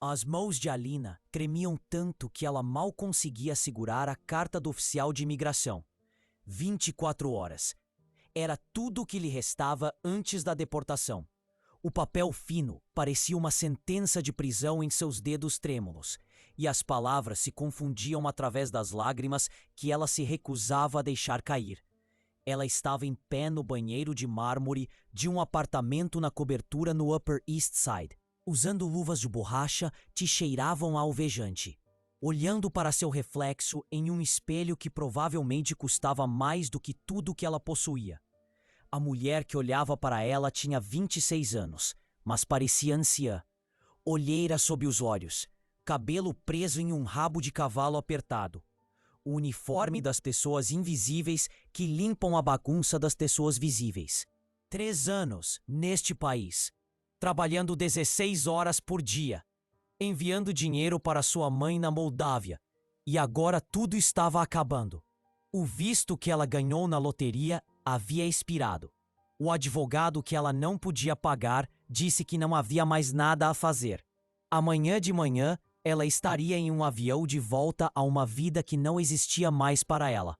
As mãos de Alina tremiam tanto que ela mal conseguia segurar a carta do oficial de imigração. 24 horas. Era tudo o que lhe restava antes da deportação. O papel fino parecia uma sentença de prisão em seus dedos trêmulos, e as palavras se confundiam através das lágrimas que ela se recusava a deixar cair. Ela estava em pé no banheiro de mármore de um apartamento na cobertura no Upper East Side. Usando luvas de borracha, te cheiravam a alvejante. Olhando para seu reflexo em um espelho que provavelmente custava mais do que tudo que ela possuía. A mulher que olhava para ela tinha 26 anos, mas parecia anciã. Olheira sob os olhos, cabelo preso em um rabo de cavalo apertado. O uniforme das pessoas invisíveis que limpam a bagunça das pessoas visíveis. 3 anos neste país, trabalhando 16 horas por dia, enviando dinheiro para sua mãe na Moldávia, e agora tudo estava acabando. O visto que ela ganhou na loteria havia expirado. O advogado que ela não podia pagar disse que não havia mais nada a fazer. Amanhã de manhã, ela estaria em um avião de volta a uma vida que não existia mais para ela.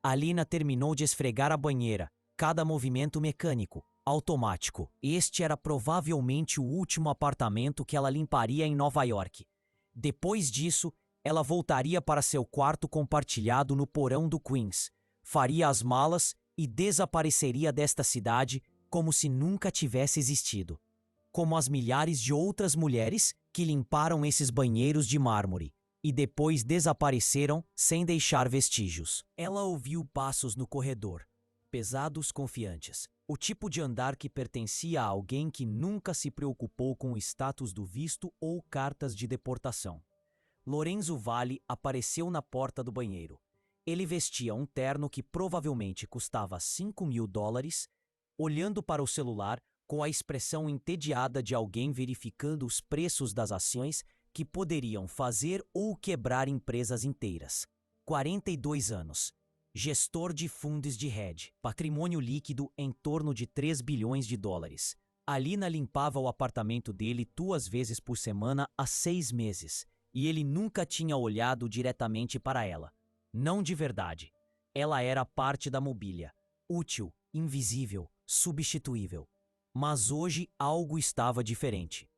Alina terminou de esfregar a banheira, cada movimento mecânico, automático. Este era provavelmente o último apartamento que ela limparia em Nova York. Depois disso, ela voltaria para seu quarto compartilhado no porão do Queens, faria as malas e desapareceria desta cidade como se nunca tivesse existido. Como as milhares de outras mulheres que limparam esses banheiros de mármore e depois desapareceram sem deixar vestígios. Ela ouviu passos no corredor, pesados, confiantes. O tipo de andar que pertencia a alguém que nunca se preocupou com o status do visto ou cartas de deportação. Lorenzo Valli apareceu na porta do banheiro. Ele vestia um terno que provavelmente custava $5.000, olhando para o celular com a expressão entediada de alguém verificando os preços das ações que poderiam fazer ou quebrar empresas inteiras. 42 anos. Gestor de fundos de hedge, patrimônio líquido em torno de $3 bilhões. Alina limpava o apartamento dele 2 vezes por semana há 6 meses, e ele nunca tinha olhado diretamente para ela. Não de verdade. Ela era parte da mobília, útil, invisível, substituível. Mas hoje algo estava diferente.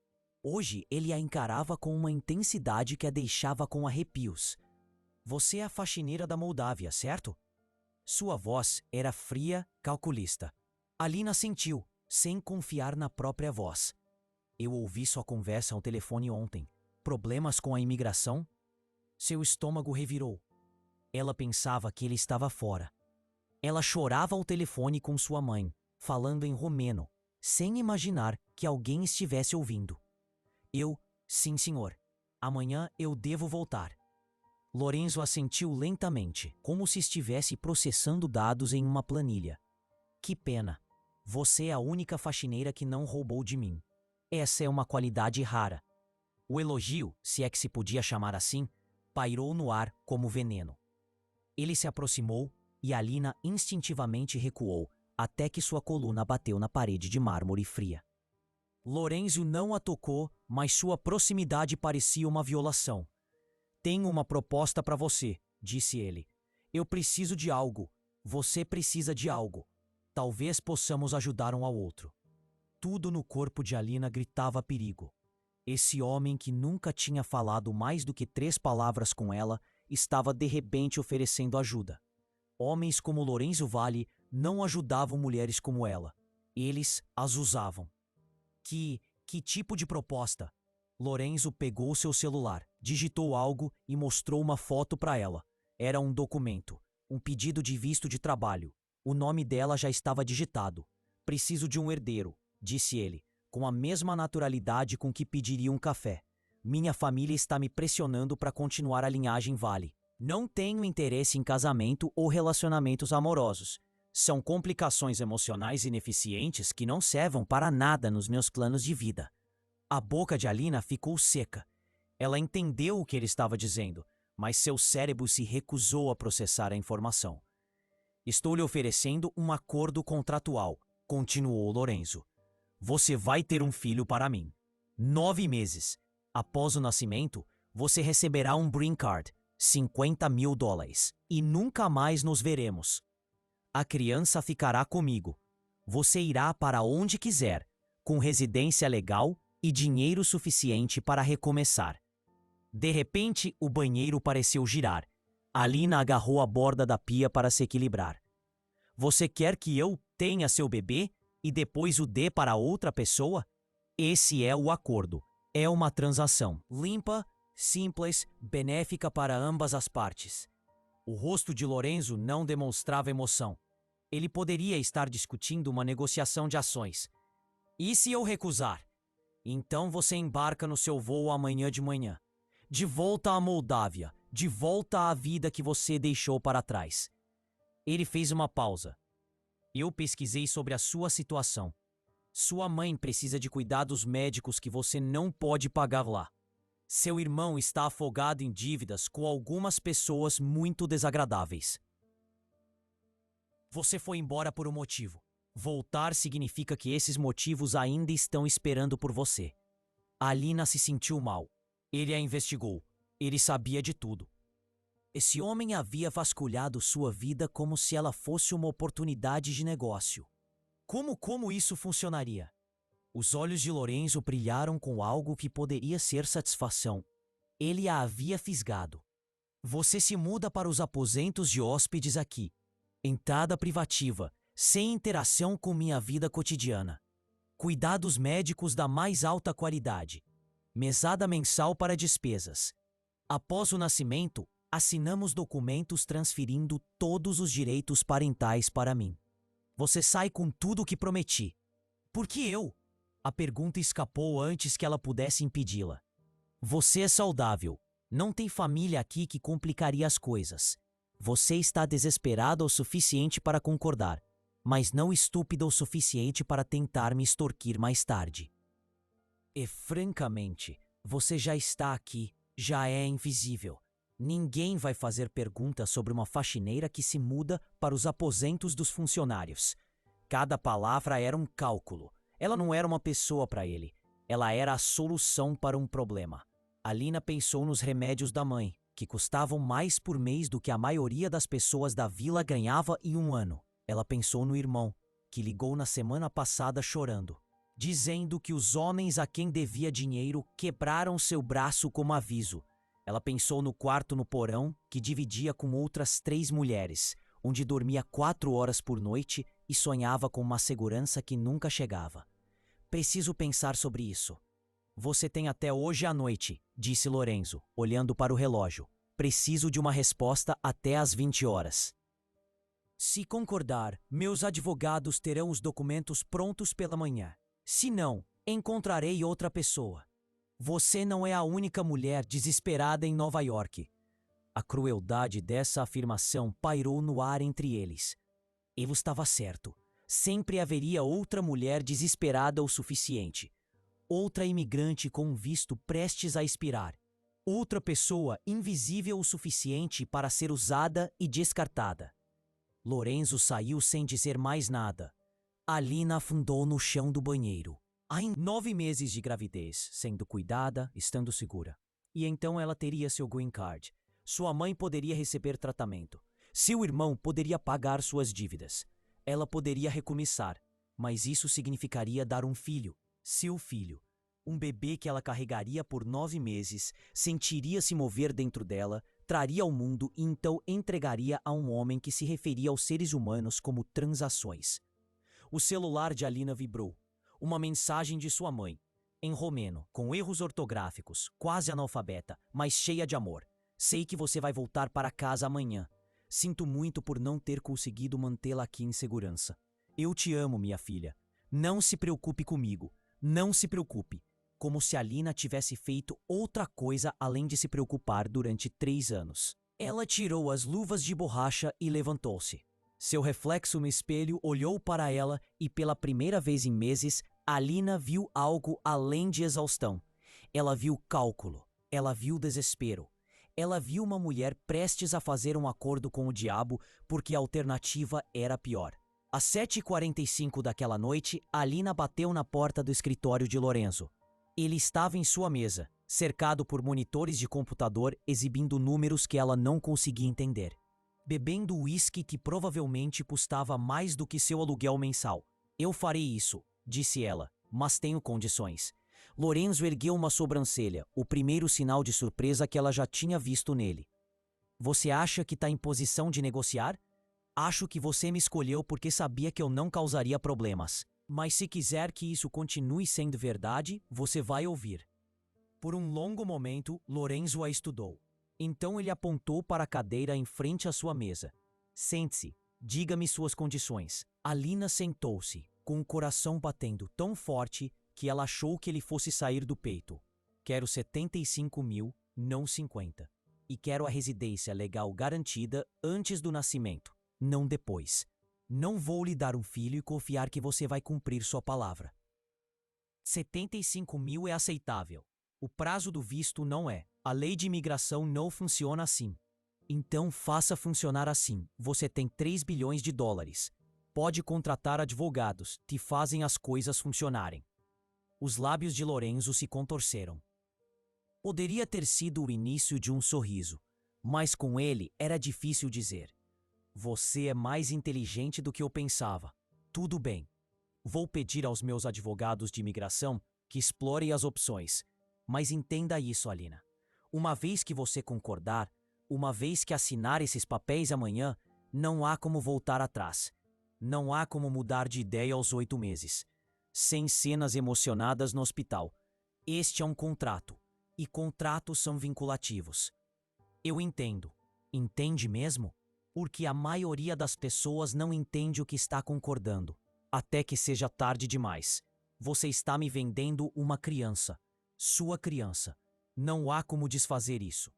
Hoje ele a encarava com uma intensidade que a deixava com arrepios. Você é a faxineira da Moldávia, certo? Sua voz era fria, calculista. Alina sentiu, sem confiar na própria voz. Eu ouvi sua conversa ao telefone ontem. Problemas com a imigração? Seu estômago revirou. Ela pensava que ele estava fora. Ela chorava ao telefone com sua mãe, falando em romeno, sem imaginar que alguém estivesse ouvindo. Sim, senhor. Amanhã eu devo voltar. Lorenzo assentiu lentamente, como se estivesse processando dados em uma planilha. Que pena. Você é a única faxineira que não roubou de mim. Essa é uma qualidade rara. O elogio, se é que se podia chamar assim, pairou no ar como veneno. Ele se aproximou e Alina instintivamente recuou, até que sua coluna bateu na parede de mármore fria. Lorenzo não a tocou, mas sua proximidade parecia uma violação. Tenho uma proposta para você, disse ele. Eu preciso de algo. Você precisa de algo. Talvez possamos ajudar um ao outro. Tudo no corpo de Alina gritava perigo. Esse homem que nunca tinha falado mais do que 3 palavras com ela estava de repente oferecendo ajuda. Homens como Lorenzo Valli não ajudavam mulheres como ela. Eles as usavam. Que tipo de proposta? Lorenzo pegou seu celular, digitou algo e mostrou uma foto para ela. Era um documento, um pedido de visto de trabalho. O nome dela já estava digitado. Preciso de um herdeiro, disse ele, com a mesma naturalidade com que pediria um café. Minha família está me pressionando para continuar a linhagem Valli. Não tenho interesse em casamento ou relacionamentos amorosos. São complicações emocionais ineficientes que não servem para nada nos meus planos de vida. A boca de Alina ficou seca. Ela entendeu o que ele estava dizendo, mas seu cérebro se recusou a processar a informação. Estou lhe oferecendo um acordo contratual, continuou Lorenzo. Você vai ter um filho para mim. 9 meses. Após o nascimento, você receberá um green card, $50.000, e nunca mais nos veremos. A criança ficará comigo. Você irá para onde quiser, com residência legal e dinheiro suficiente para recomeçar. De repente, o banheiro pareceu girar. Alina agarrou a borda da pia para se equilibrar. Você quer que eu tenha seu bebê e depois o dê para outra pessoa? Esse é o acordo. É uma transação limpa, simples, benéfica para ambas as partes. O rosto de Lorenzo não demonstrava emoção. Ele poderia estar discutindo uma negociação de ações. E se eu recusar? Então você embarca no seu voo amanhã de manhã. De volta à Moldávia, de volta à vida que você deixou para trás. Ele fez uma pausa. Eu pesquisei sobre a sua situação. Sua mãe precisa de cuidados médicos que você não pode pagar lá. Seu irmão está afogado em dívidas com algumas pessoas muito desagradáveis. Você foi embora por um motivo. Voltar significa que esses motivos ainda estão esperando por você. Alina se sentiu mal. Ele a investigou. Ele sabia de tudo. Esse homem havia vasculhado sua vida como se ela fosse uma oportunidade de negócio. Como isso funcionaria? Os olhos de Lorenzo brilharam com algo que poderia ser satisfação. Ele a havia fisgado. Você se muda para os aposentos de hóspedes aqui. Entrada privativa, sem interação com minha vida cotidiana. Cuidados médicos da mais alta qualidade. Mesada mensal para despesas. Após o nascimento, assinamos documentos transferindo todos os direitos parentais para mim. Você sai com tudo o que prometi. Por que eu? A pergunta escapou antes que ela pudesse impedi-la. Você é saudável. Não tem família aqui que complicaria as coisas. Você está desesperada o suficiente para concordar, mas não estúpida o suficiente para tentar me extorquir mais tarde. E, francamente, você já está aqui, já é invisível. Ninguém vai fazer perguntas sobre uma faxineira que se muda para os aposentos dos funcionários. Cada palavra era um cálculo. Ela não era uma pessoa para ele. Ela era a solução para um problema. Alina pensou nos remédios da mãe, que custavam mais por mês do que a maioria das pessoas da vila ganhava em um ano. Ela pensou no irmão, que ligou na semana passada chorando, dizendo que os homens a quem devia dinheiro quebraram seu braço como aviso. Ela pensou no quarto no porão, que dividia com outras 3 mulheres, onde dormia 4 horas por noite e sonhava com uma segurança que nunca chegava. Preciso pensar sobre isso. Você tem até hoje à noite, disse Lorenzo, olhando para o relógio. Preciso de uma resposta até às 20 horas. Se concordar, meus advogados terão os documentos prontos pela manhã. Se não, encontrarei outra pessoa. Você não é a única mulher desesperada em Nova York. A crueldade dessa afirmação pairou no ar entre eles. Ele estava certo. Sempre haveria outra mulher desesperada o suficiente. Outra imigrante com um visto prestes a expirar. Outra pessoa invisível o suficiente para ser usada e descartada. Lorenzo saiu sem dizer mais nada. Alina afundou no chão do banheiro. Há 9 meses de gravidez, sendo cuidada, estando segura. E então ela teria seu green card. Sua mãe poderia receber tratamento. Seu irmão poderia pagar suas dívidas. Ela poderia recomeçar, mas isso significaria dar um filho, seu filho. Um bebê que ela carregaria por 9 meses, sentiria se mover dentro dela, traria ao mundo e então entregaria a um homem que se referia aos seres humanos como transações. O celular de Alina vibrou. Uma mensagem de sua mãe, em romeno, com erros ortográficos, quase analfabeta, mas cheia de amor. Sei que você vai voltar para casa amanhã. Sinto muito por não ter conseguido mantê-la aqui em segurança. Eu te amo, minha filha. Não se preocupe comigo. Não se preocupe. Como se Alina tivesse feito outra coisa além de se preocupar durante 3 anos. Ela tirou as luvas de borracha e levantou-se. Seu reflexo no espelho olhou para ela e pela primeira vez em meses, Alina viu algo além de exaustão. Ela viu cálculo. Ela viu desespero. Ela viu uma mulher prestes a fazer um acordo com o diabo porque a alternativa era pior. Às 7h45 daquela noite, Alina bateu na porta do escritório de Lorenzo. Ele estava em sua mesa, cercado por monitores de computador exibindo números que ela não conseguia entender. Bebendo uísque que provavelmente custava mais do que seu aluguel mensal. Eu farei isso, disse ela, mas tenho condições. Lorenzo ergueu uma sobrancelha, o primeiro sinal de surpresa que ela já tinha visto nele. Você acha que está em posição de negociar? Acho que você me escolheu porque sabia que eu não causaria problemas. Mas se quiser que isso continue sendo verdade, você vai ouvir. Por um longo momento, Lorenzo a estudou. Então ele apontou para a cadeira em frente à sua mesa. Sente-se. Diga-me suas condições. Alina sentou-se, com o coração batendo tão forte que ela achou que ele fosse sair do peito. Quero 75 mil, não 50. E quero a residência legal garantida antes do nascimento, não depois. Não vou lhe dar um filho e confiar que você vai cumprir sua palavra. 75 mil é aceitável. O prazo do visto não é. A lei de imigração não funciona assim. Então faça funcionar assim. Você tem 3 bilhões de dólares. Pode contratar advogados, que fazem as coisas funcionarem. Os lábios de Lorenzo se contorceram. Poderia ter sido o início de um sorriso, mas com ele era difícil dizer. Você é mais inteligente do que eu pensava. Tudo bem. Vou pedir aos meus advogados de imigração que explorem as opções. Mas entenda isso, Alina. Uma vez que você concordar, uma vez que assinar esses papéis amanhã, não há como voltar atrás. Não há como mudar de ideia aos 8 meses. Sem cenas emocionadas no hospital. Este é um contrato. E contratos são vinculativos. Eu entendo. Entende mesmo? Porque a maioria das pessoas não entende o que está concordando. Até que seja tarde demais. Você está me vendendo uma criança. Sua criança. Não há como desfazer isso.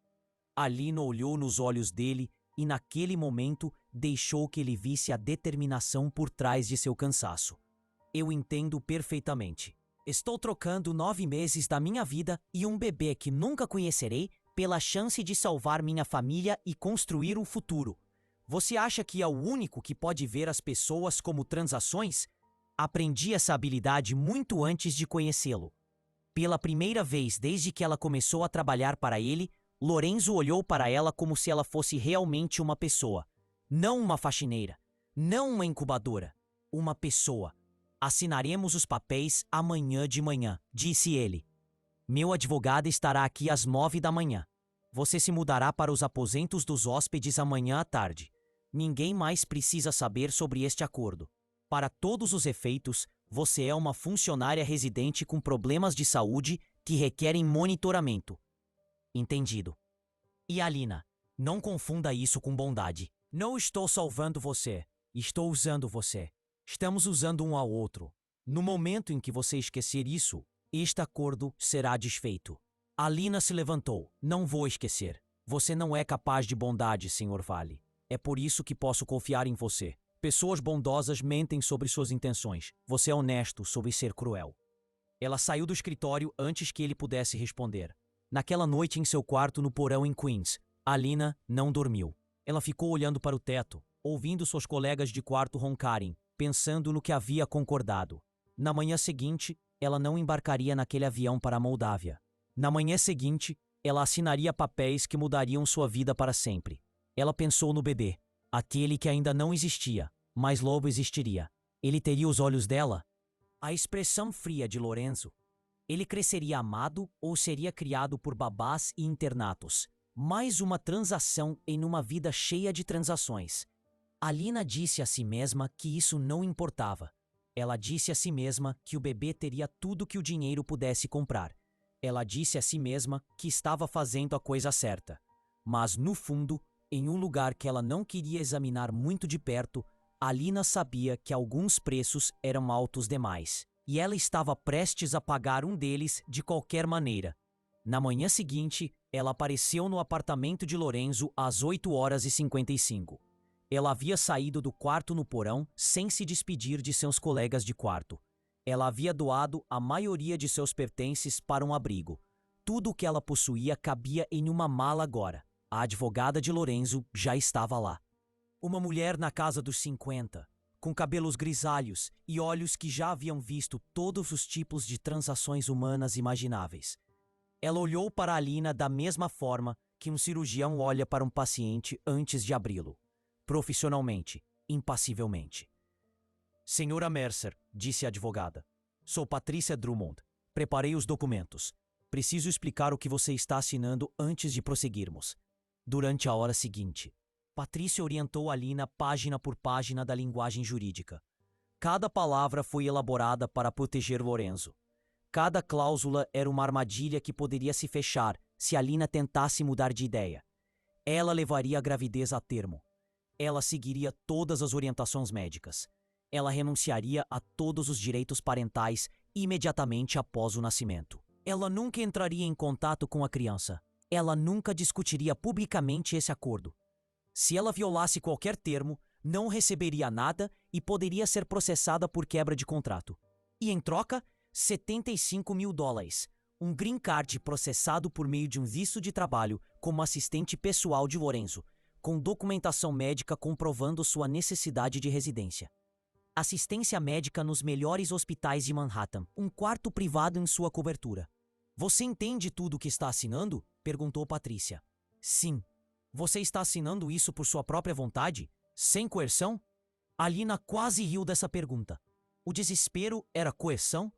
Alina olhou nos olhos dele e naquele momento deixou que ele visse a determinação por trás de seu cansaço. Eu entendo perfeitamente. Estou trocando 9 meses da minha vida e um bebê que nunca conhecerei pela chance de salvar minha família e construir um futuro. Você acha que é o único que pode ver as pessoas como transações? Aprendi essa habilidade muito antes de conhecê-lo. Pela primeira vez desde que ela começou a trabalhar para ele, Lorenzo olhou para ela como se ela fosse realmente uma pessoa. Não uma faxineira. Não uma incubadora. Uma pessoa. Assinaremos os papéis amanhã de manhã, disse ele. Meu advogado estará aqui às 9 da manhã. Você se mudará para os aposentos dos hóspedes amanhã à tarde. Ninguém mais precisa saber sobre este acordo. Para todos os efeitos, você é uma funcionária residente com problemas de saúde que requerem monitoramento. Entendido. E Alina, não confunda isso com bondade. Não estou salvando você. Estou usando você. Estamos usando um ao outro. No momento em que você esquecer isso, este acordo será desfeito. Alina se levantou. Não vou esquecer. Você não é capaz de bondade, Sr. Vale. É por isso que posso confiar em você. Pessoas bondosas mentem sobre suas intenções. Você é honesto sobre ser cruel. Ela saiu do escritório antes que ele pudesse responder. Naquela noite em seu quarto no porão em Queens, Alina não dormiu. Ela ficou olhando para o teto, ouvindo suas colegas de quarto roncarem, pensando no que havia concordado. Na manhã seguinte, ela não embarcaria naquele avião para a Moldávia. Na manhã seguinte, ela assinaria papéis que mudariam sua vida para sempre. Ela pensou no bebê, aquele que ainda não existia, mas logo existiria. Ele teria os olhos dela? A expressão fria de Lorenzo. Ele cresceria amado ou seria criado por babás e internatos? Mais uma transação em uma vida cheia de transações. Alina disse a si mesma que isso não importava. Ela disse a si mesma que o bebê teria tudo que o dinheiro pudesse comprar. Ela disse a si mesma que estava fazendo a coisa certa. Mas, no fundo, em um lugar que ela não queria examinar muito de perto, Alina sabia que alguns preços eram altos demais. E ela estava prestes a pagar um deles de qualquer maneira. Na manhã seguinte, ela apareceu no apartamento de Lorenzo às 8h55. Ela havia saído do quarto no porão sem se despedir de seus colegas de quarto. Ela havia doado a maioria de seus pertences para um abrigo. Tudo o que ela possuía cabia em uma mala agora. A advogada de Lorenzo já estava lá. Uma mulher na casa dos 50, com cabelos grisalhos e olhos que já haviam visto todos os tipos de transações humanas imagináveis. Ela olhou para Alina da mesma forma que um cirurgião olha para um paciente antes de abri-lo. Profissionalmente, impassivelmente. Senhora Mercer, disse a advogada. Sou Patrícia Drummond. Preparei os documentos. Preciso explicar o que você está assinando antes de prosseguirmos. Durante a hora seguinte, Patrícia orientou Alina página por página da linguagem jurídica. Cada palavra foi elaborada para proteger Lorenzo. Cada cláusula era uma armadilha que poderia se fechar se Alina tentasse mudar de ideia. Ela levaria a gravidez a termo. Ela seguiria todas as orientações médicas. Ela renunciaria a todos os direitos parentais imediatamente após o nascimento. Ela nunca entraria em contato com a criança. Ela nunca discutiria publicamente esse acordo. Se ela violasse qualquer termo, não receberia nada e poderia ser processada por quebra de contrato. E em troca, $75 mil, um green card processado por meio de um visto de trabalho como assistente pessoal de Lorenzo, com documentação médica comprovando sua necessidade de residência. Assistência médica nos melhores hospitais de Manhattan, um quarto privado em sua cobertura. Você entende tudo o que está assinando? Perguntou Patrícia. Sim. Você está assinando isso por sua própria vontade? Sem coerção? Alina quase riu dessa pergunta. O desespero era coerção?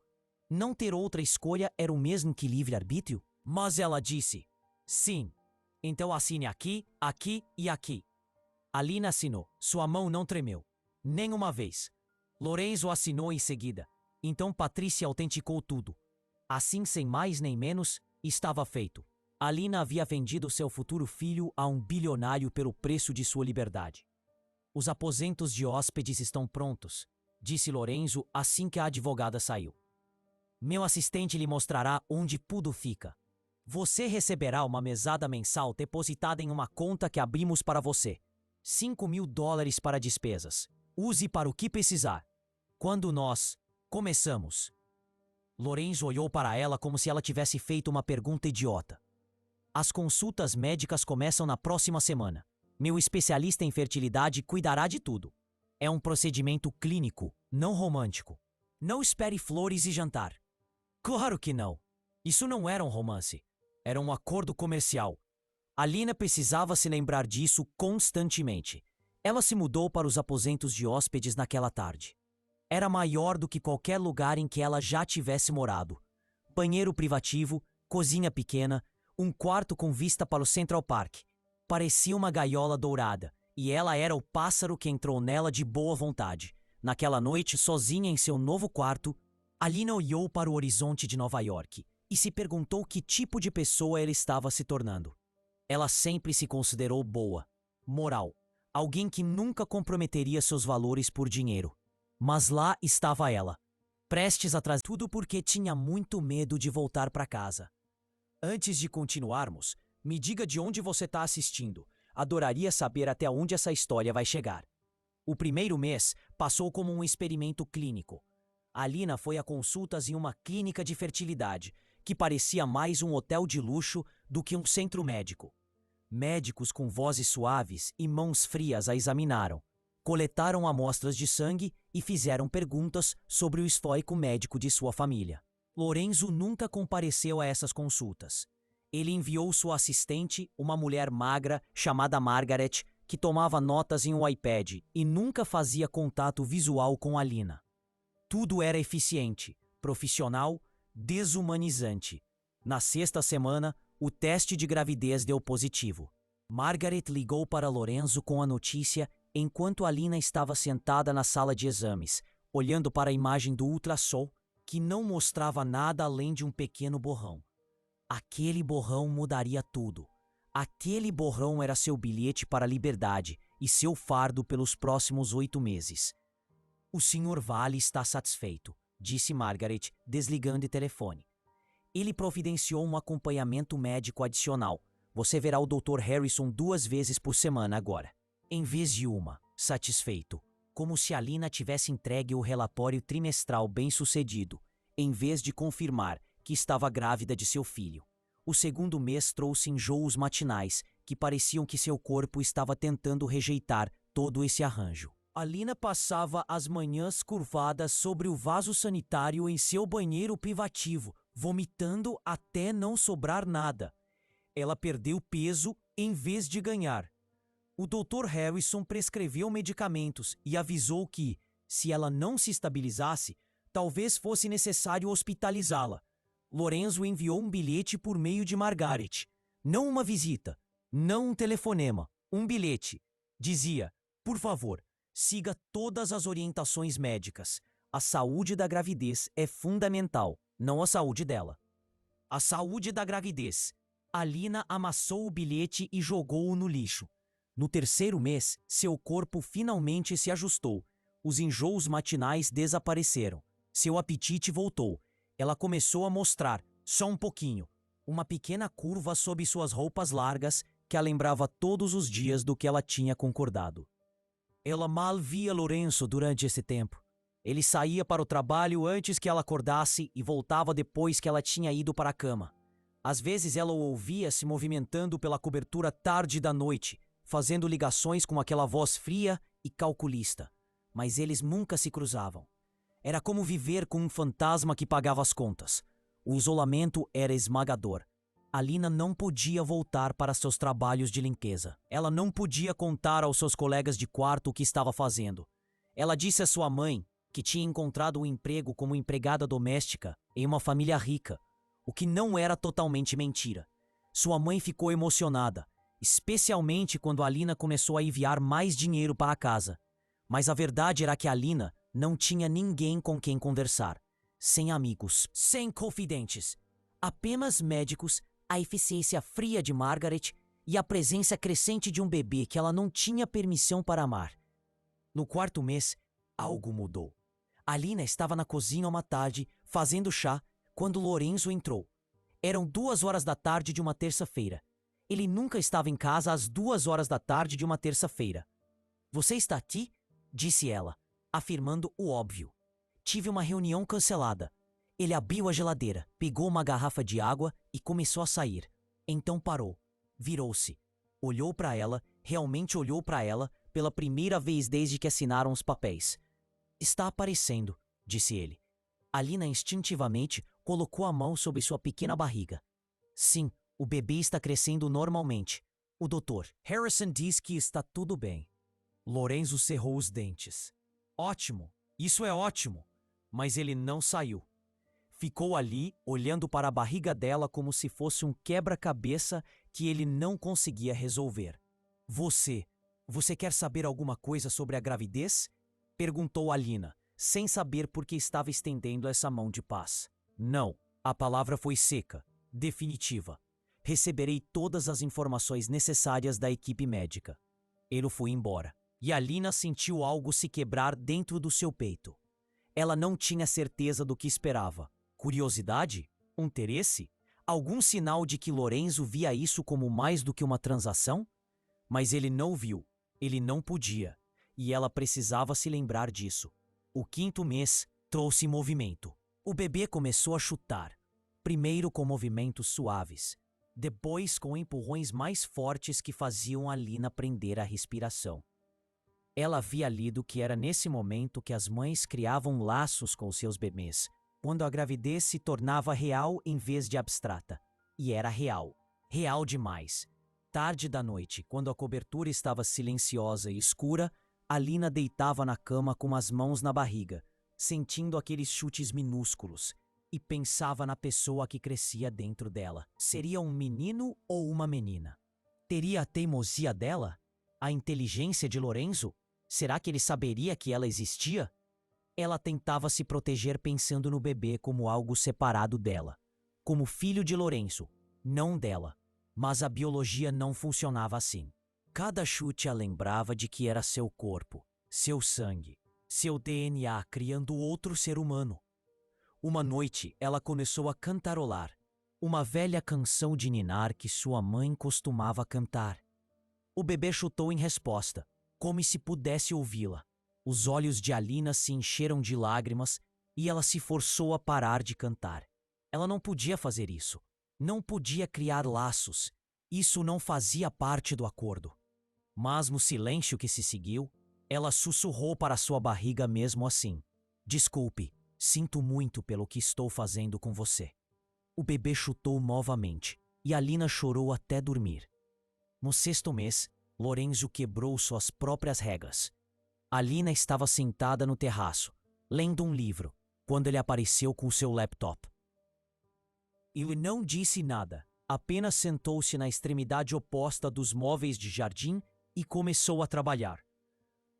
Não ter outra escolha era o mesmo que livre-arbítrio? Mas ela disse, sim. Então assine aqui, aqui e aqui. Alina assinou. Sua mão não tremeu. Nem uma vez. Lorenzo assinou em seguida. Então Patrícia autenticou tudo. Assim, sem mais nem menos, estava feito. Alina havia vendido seu futuro filho a um bilionário pelo preço de sua liberdade. Os aposentos de hóspedes estão prontos, disse Lorenzo assim que a advogada saiu. Meu assistente lhe mostrará onde tudo fica. Você receberá uma mesada mensal depositada em uma conta que abrimos para você. $5 mil para despesas. Use para o que precisar. Quando nós começamos. Lorenzo olhou para ela como se ela tivesse feito uma pergunta idiota. As consultas médicas começam na próxima semana. Meu especialista em fertilidade cuidará de tudo. É um procedimento clínico, não romântico. Não espere flores e jantar. Claro que não. Isso não era um romance. Era um acordo comercial. Alina precisava se lembrar disso constantemente. Ela se mudou para os aposentos de hóspedes naquela tarde. Era maior do que qualquer lugar em que ela já tivesse morado. Banheiro privativo, cozinha pequena, um quarto com vista para o Central Park. Parecia uma gaiola dourada, e ela era o pássaro que entrou nela de boa vontade. Naquela noite, sozinha em seu novo quarto, Alina olhou para o horizonte de Nova York e se perguntou que tipo de pessoa ela estava se tornando. Ela sempre se considerou boa, moral, alguém que nunca comprometeria seus valores por dinheiro. Mas lá estava ela, prestes a trazer tudo porque tinha muito medo de voltar para casa. Antes de continuarmos, me diga de onde você está assistindo. Adoraria saber até onde essa história vai chegar. O primeiro mês passou como um experimento clínico. Alina foi a consultas em uma clínica de fertilidade, que parecia mais um hotel de luxo do que um centro médico. Médicos com vozes suaves e mãos frias a examinaram, coletaram amostras de sangue e fizeram perguntas sobre o histórico médico de sua família. Lorenzo nunca compareceu a essas consultas. Ele enviou sua assistente, uma mulher magra chamada Margaret, que tomava notas em um iPad e nunca fazia contato visual com Alina. Tudo era eficiente, profissional, desumanizante. Na sexta semana, o teste de gravidez deu positivo. Margaret ligou para Lorenzo com a notícia enquanto Alina estava sentada na sala de exames, olhando para a imagem do ultrassom, que não mostrava nada além de um pequeno borrão. Aquele borrão mudaria tudo. Aquele borrão era seu bilhete para a liberdade e seu fardo pelos próximos 8 meses. O Sr. Vale está satisfeito, disse Margaret, desligando o telefone. Ele providenciou um acompanhamento médico adicional. Você verá o Dr. Harrison 2 vezes por semana agora, em vez de uma. Satisfeito, como se Alina tivesse entregue o relatório trimestral bem-sucedido, em vez de confirmar que estava grávida de seu filho. O segundo mês trouxe enjoos matinais que pareciam que seu corpo estava tentando rejeitar todo esse arranjo. Alina passava as manhãs curvadas sobre o vaso sanitário em seu banheiro privativo, vomitando até não sobrar nada. Ela perdeu peso em vez de ganhar. O Dr. Harrison prescreveu medicamentos e avisou que, se ela não se estabilizasse, talvez fosse necessário hospitalizá-la. Lorenzo enviou um bilhete por meio de Margaret. Não uma visita, não um telefonema, um bilhete. Dizia: por favor, siga todas as orientações médicas. A saúde da gravidez é fundamental, não a saúde dela. A saúde da gravidez. Alina amassou o bilhete e jogou-o no lixo. No terceiro mês, seu corpo finalmente se ajustou. Os enjoos matinais desapareceram. Seu apetite voltou. Ela começou a mostrar, só um pouquinho, uma pequena curva sob suas roupas largas que a lembrava todos os dias do que ela tinha concordado. Ela mal via Lorenzo durante esse tempo. Ele saía para o trabalho antes que ela acordasse e voltava depois que ela tinha ido para a cama. Às vezes ela o ouvia se movimentando pela cobertura tarde da noite, fazendo ligações com aquela voz fria e calculista. Mas eles nunca se cruzavam. Era como viver com um fantasma que pagava as contas. O isolamento era esmagador. Alina não podia voltar para seus trabalhos de limpeza. Ela não podia contar aos seus colegas de quarto o que estava fazendo. Ela disse à sua mãe que tinha encontrado um emprego como empregada doméstica em uma família rica, o que não era totalmente mentira. Sua mãe ficou emocionada, especialmente quando Alina começou a enviar mais dinheiro para a casa. Mas a verdade era que Alina não tinha ninguém com quem conversar. Sem amigos, sem confidentes. Apenas médicos, a eficiência fria de Margaret e a presença crescente de um bebê que ela não tinha permissão para amar. No quarto mês, algo mudou. Alina estava na cozinha uma tarde, fazendo chá, quando Lorenzo entrou. Eram 2 horas da tarde de uma terça-feira. Ele nunca estava em casa às 2 horas da tarde de uma terça-feira. "Você está aqui?" disse ela, afirmando o óbvio. "Tive uma reunião cancelada." Ele abriu a geladeira, pegou uma garrafa de água e começou a sair. Então parou, virou-se, olhou para ela, realmente olhou para ela, pela primeira vez desde que assinaram os papéis. "Está aparecendo", disse ele. Alina instintivamente colocou a mão sobre sua pequena barriga. "Sim, o bebê está crescendo normalmente. O Dr. Harrison diz que está tudo bem." Lorenzo cerrou os dentes. "Ótimo, isso é ótimo." Mas ele não saiu. Ficou ali, olhando para a barriga dela como se fosse um quebra-cabeça que ele não conseguia resolver. Você quer saber alguma coisa sobre a gravidez?" perguntou Alina, sem saber por que estava estendendo essa mão de paz. "Não." A palavra foi seca, definitiva. "Receberei todas as informações necessárias da equipe médica." Ele foi embora, e Alina sentiu algo se quebrar dentro do seu peito. Ela não tinha certeza do que esperava. Curiosidade? Interesse? Algum sinal de que Lorenzo via isso como mais do que uma transação? Mas ele não viu. Ele não podia. E ela precisava se lembrar disso. O quinto mês trouxe movimento. O bebê começou a chutar. Primeiro com movimentos suaves. Depois com empurrões mais fortes que faziam Alina prender a respiração. Ela havia lido que era nesse momento que as mães criavam laços com seus bebês, quando a gravidez se tornava real em vez de abstrata. E era real. Real demais. Tarde da noite, quando a cobertura estava silenciosa e escura, Alina deitava na cama com as mãos na barriga, sentindo aqueles chutes minúsculos, e pensava na pessoa que crescia dentro dela. Seria um menino ou uma menina? Teria a teimosia dela? A inteligência de Lorenzo? Será que ele saberia que ela existia? Ela tentava se proteger pensando no bebê como algo separado dela, como filho de Lorenzo, não dela. Mas a biologia não funcionava assim. Cada chute a lembrava de que era seu corpo, seu sangue, seu DNA criando outro ser humano. Uma noite, ela começou a cantarolar, uma velha canção de ninar que sua mãe costumava cantar. O bebê chutou em resposta, como se pudesse ouvi-la. Os olhos de Alina se encheram de lágrimas e ela se forçou a parar de cantar. Ela não podia fazer isso. Não podia criar laços. Isso não fazia parte do acordo. Mas no silêncio que se seguiu, ela sussurrou para sua barriga mesmo assim. "Desculpe, sinto muito pelo que estou fazendo com você." O bebê chutou novamente e Alina chorou até dormir. No sexto mês, Lorenzo quebrou suas próprias regras. Alina estava sentada no terraço, lendo um livro, quando ele apareceu com seu laptop. Ele não disse nada, apenas sentou-se na extremidade oposta dos móveis de jardim e começou a trabalhar.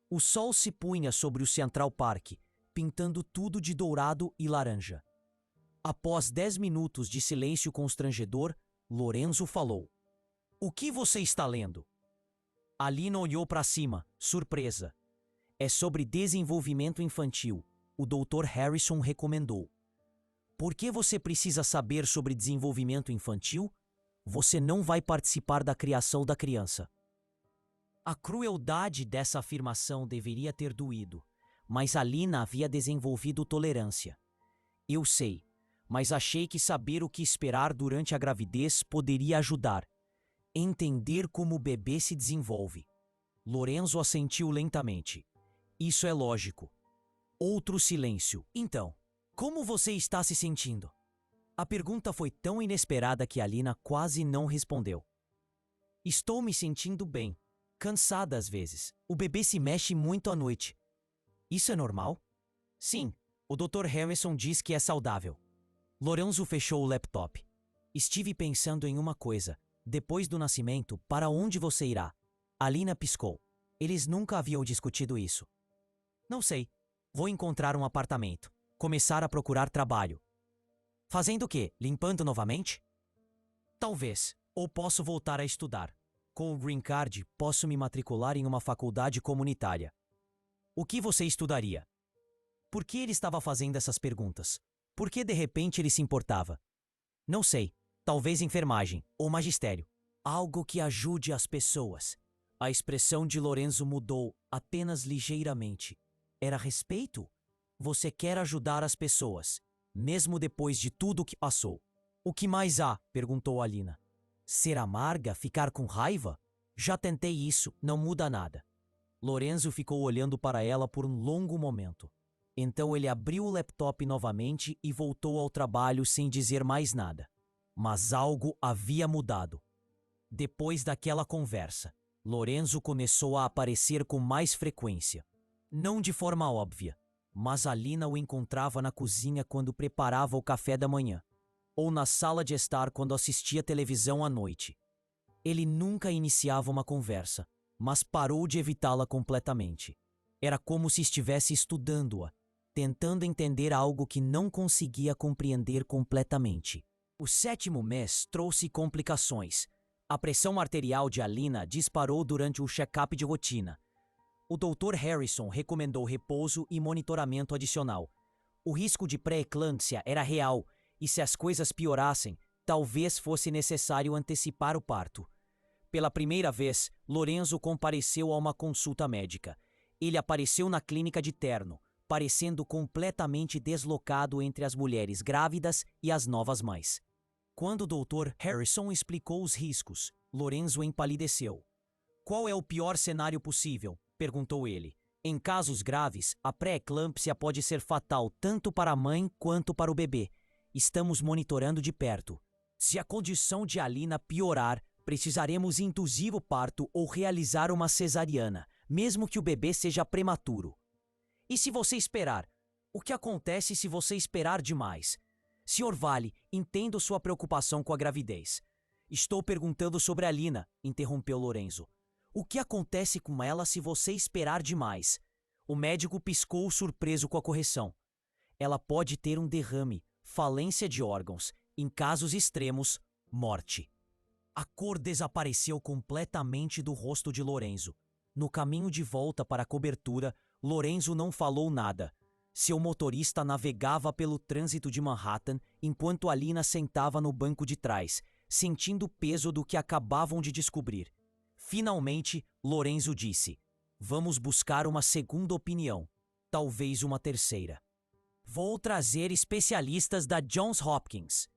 O sol se punha sobre o Central Park, pintando tudo de dourado e laranja. Após 10 minutos de silêncio constrangedor, Lorenzo falou: "O que você está lendo?" Alina olhou para cima, surpresa. "É sobre desenvolvimento infantil. O Dr. Harrison recomendou." "Por que você precisa saber sobre desenvolvimento infantil? Você não vai participar da criação da criança." A crueldade dessa afirmação deveria ter doído, mas Alina havia desenvolvido tolerância. "Eu sei, mas achei que saber o que esperar durante a gravidez poderia ajudar. Entender como o bebê se desenvolve." Lorenzo assentiu lentamente. "Isso é lógico." Outro silêncio. "Então, como você está se sentindo?" A pergunta foi tão inesperada que Alina quase não respondeu. "Estou me sentindo bem. Cansada às vezes. O bebê se mexe muito à noite." "Isso é normal?" "Sim, o Dr. Harrison diz que é saudável." Lorenzo fechou o laptop. "Estive pensando em uma coisa. Depois do nascimento, para onde você irá?" Alina piscou. Eles nunca haviam discutido isso. "Não sei. Vou encontrar um apartamento. Começar a procurar trabalho." "Fazendo o quê? Limpando novamente?" "Talvez. Ou posso voltar a estudar. Com o Green Card, posso me matricular em uma faculdade comunitária." "O que você estudaria?" Por que ele estava fazendo essas perguntas? Por que de repente ele se importava? "Não sei. Talvez enfermagem ou magistério. Algo que ajude as pessoas." A expressão de Lorenzo mudou apenas ligeiramente. "Era respeito? Você quer ajudar as pessoas, mesmo depois de tudo o que passou." "O que mais há?" perguntou Alina. "Ser amarga? Ficar com raiva? Já tentei isso, não muda nada." Lorenzo ficou olhando para ela por um longo momento. Então ele abriu o laptop novamente e voltou ao trabalho sem dizer mais nada. Mas algo havia mudado. Depois daquela conversa, Lorenzo começou a aparecer com mais frequência. Não de forma óbvia, mas Alina o encontrava na cozinha quando preparava o café da manhã, ou na sala de estar quando assistia televisão à noite. Ele nunca iniciava uma conversa, mas parou de evitá-la completamente. Era como se estivesse estudando-a, tentando entender algo que não conseguia compreender completamente. O sétimo mês trouxe complicações. A pressão arterial de Alina disparou durante o check-up de rotina. O Dr. Harrison recomendou repouso e monitoramento adicional. O risco de pré-eclâmpsia era real, e se as coisas piorassem, talvez fosse necessário antecipar o parto. Pela primeira vez, Lorenzo compareceu a uma consulta médica. Ele apareceu na clínica de terno, parecendo completamente deslocado entre as mulheres grávidas e as novas mães. Quando o Dr. Harrison explicou os riscos, Lorenzo empalideceu. "Qual é o pior cenário possível?" perguntou ele. "Em casos graves, a pré-eclâmpsia pode ser fatal tanto para a mãe quanto para o bebê. Estamos monitorando de perto. Se a condição de Alina piorar, precisaremos induzir o parto ou realizar uma cesariana, mesmo que o bebê seja prematuro." "E se você esperar? O que acontece se você esperar demais?" "Sr. Vale, entendo sua preocupação com a gravidez." "Estou perguntando sobre a Alina", interrompeu Lorenzo. "O que acontece com ela se você esperar demais?" O médico piscou surpreso com a correção. "Ela pode ter um derrame, falência de órgãos, em casos extremos, morte." A cor desapareceu completamente do rosto de Lorenzo. No caminho de volta para a cobertura, Lorenzo não falou nada. Seu motorista navegava pelo trânsito de Manhattan enquanto Alina sentava no banco de trás, sentindo o peso do que acabavam de descobrir. Finalmente, Lorenzo disse: "Vamos buscar uma segunda opinião, talvez uma terceira. Vou trazer especialistas da Johns Hopkins.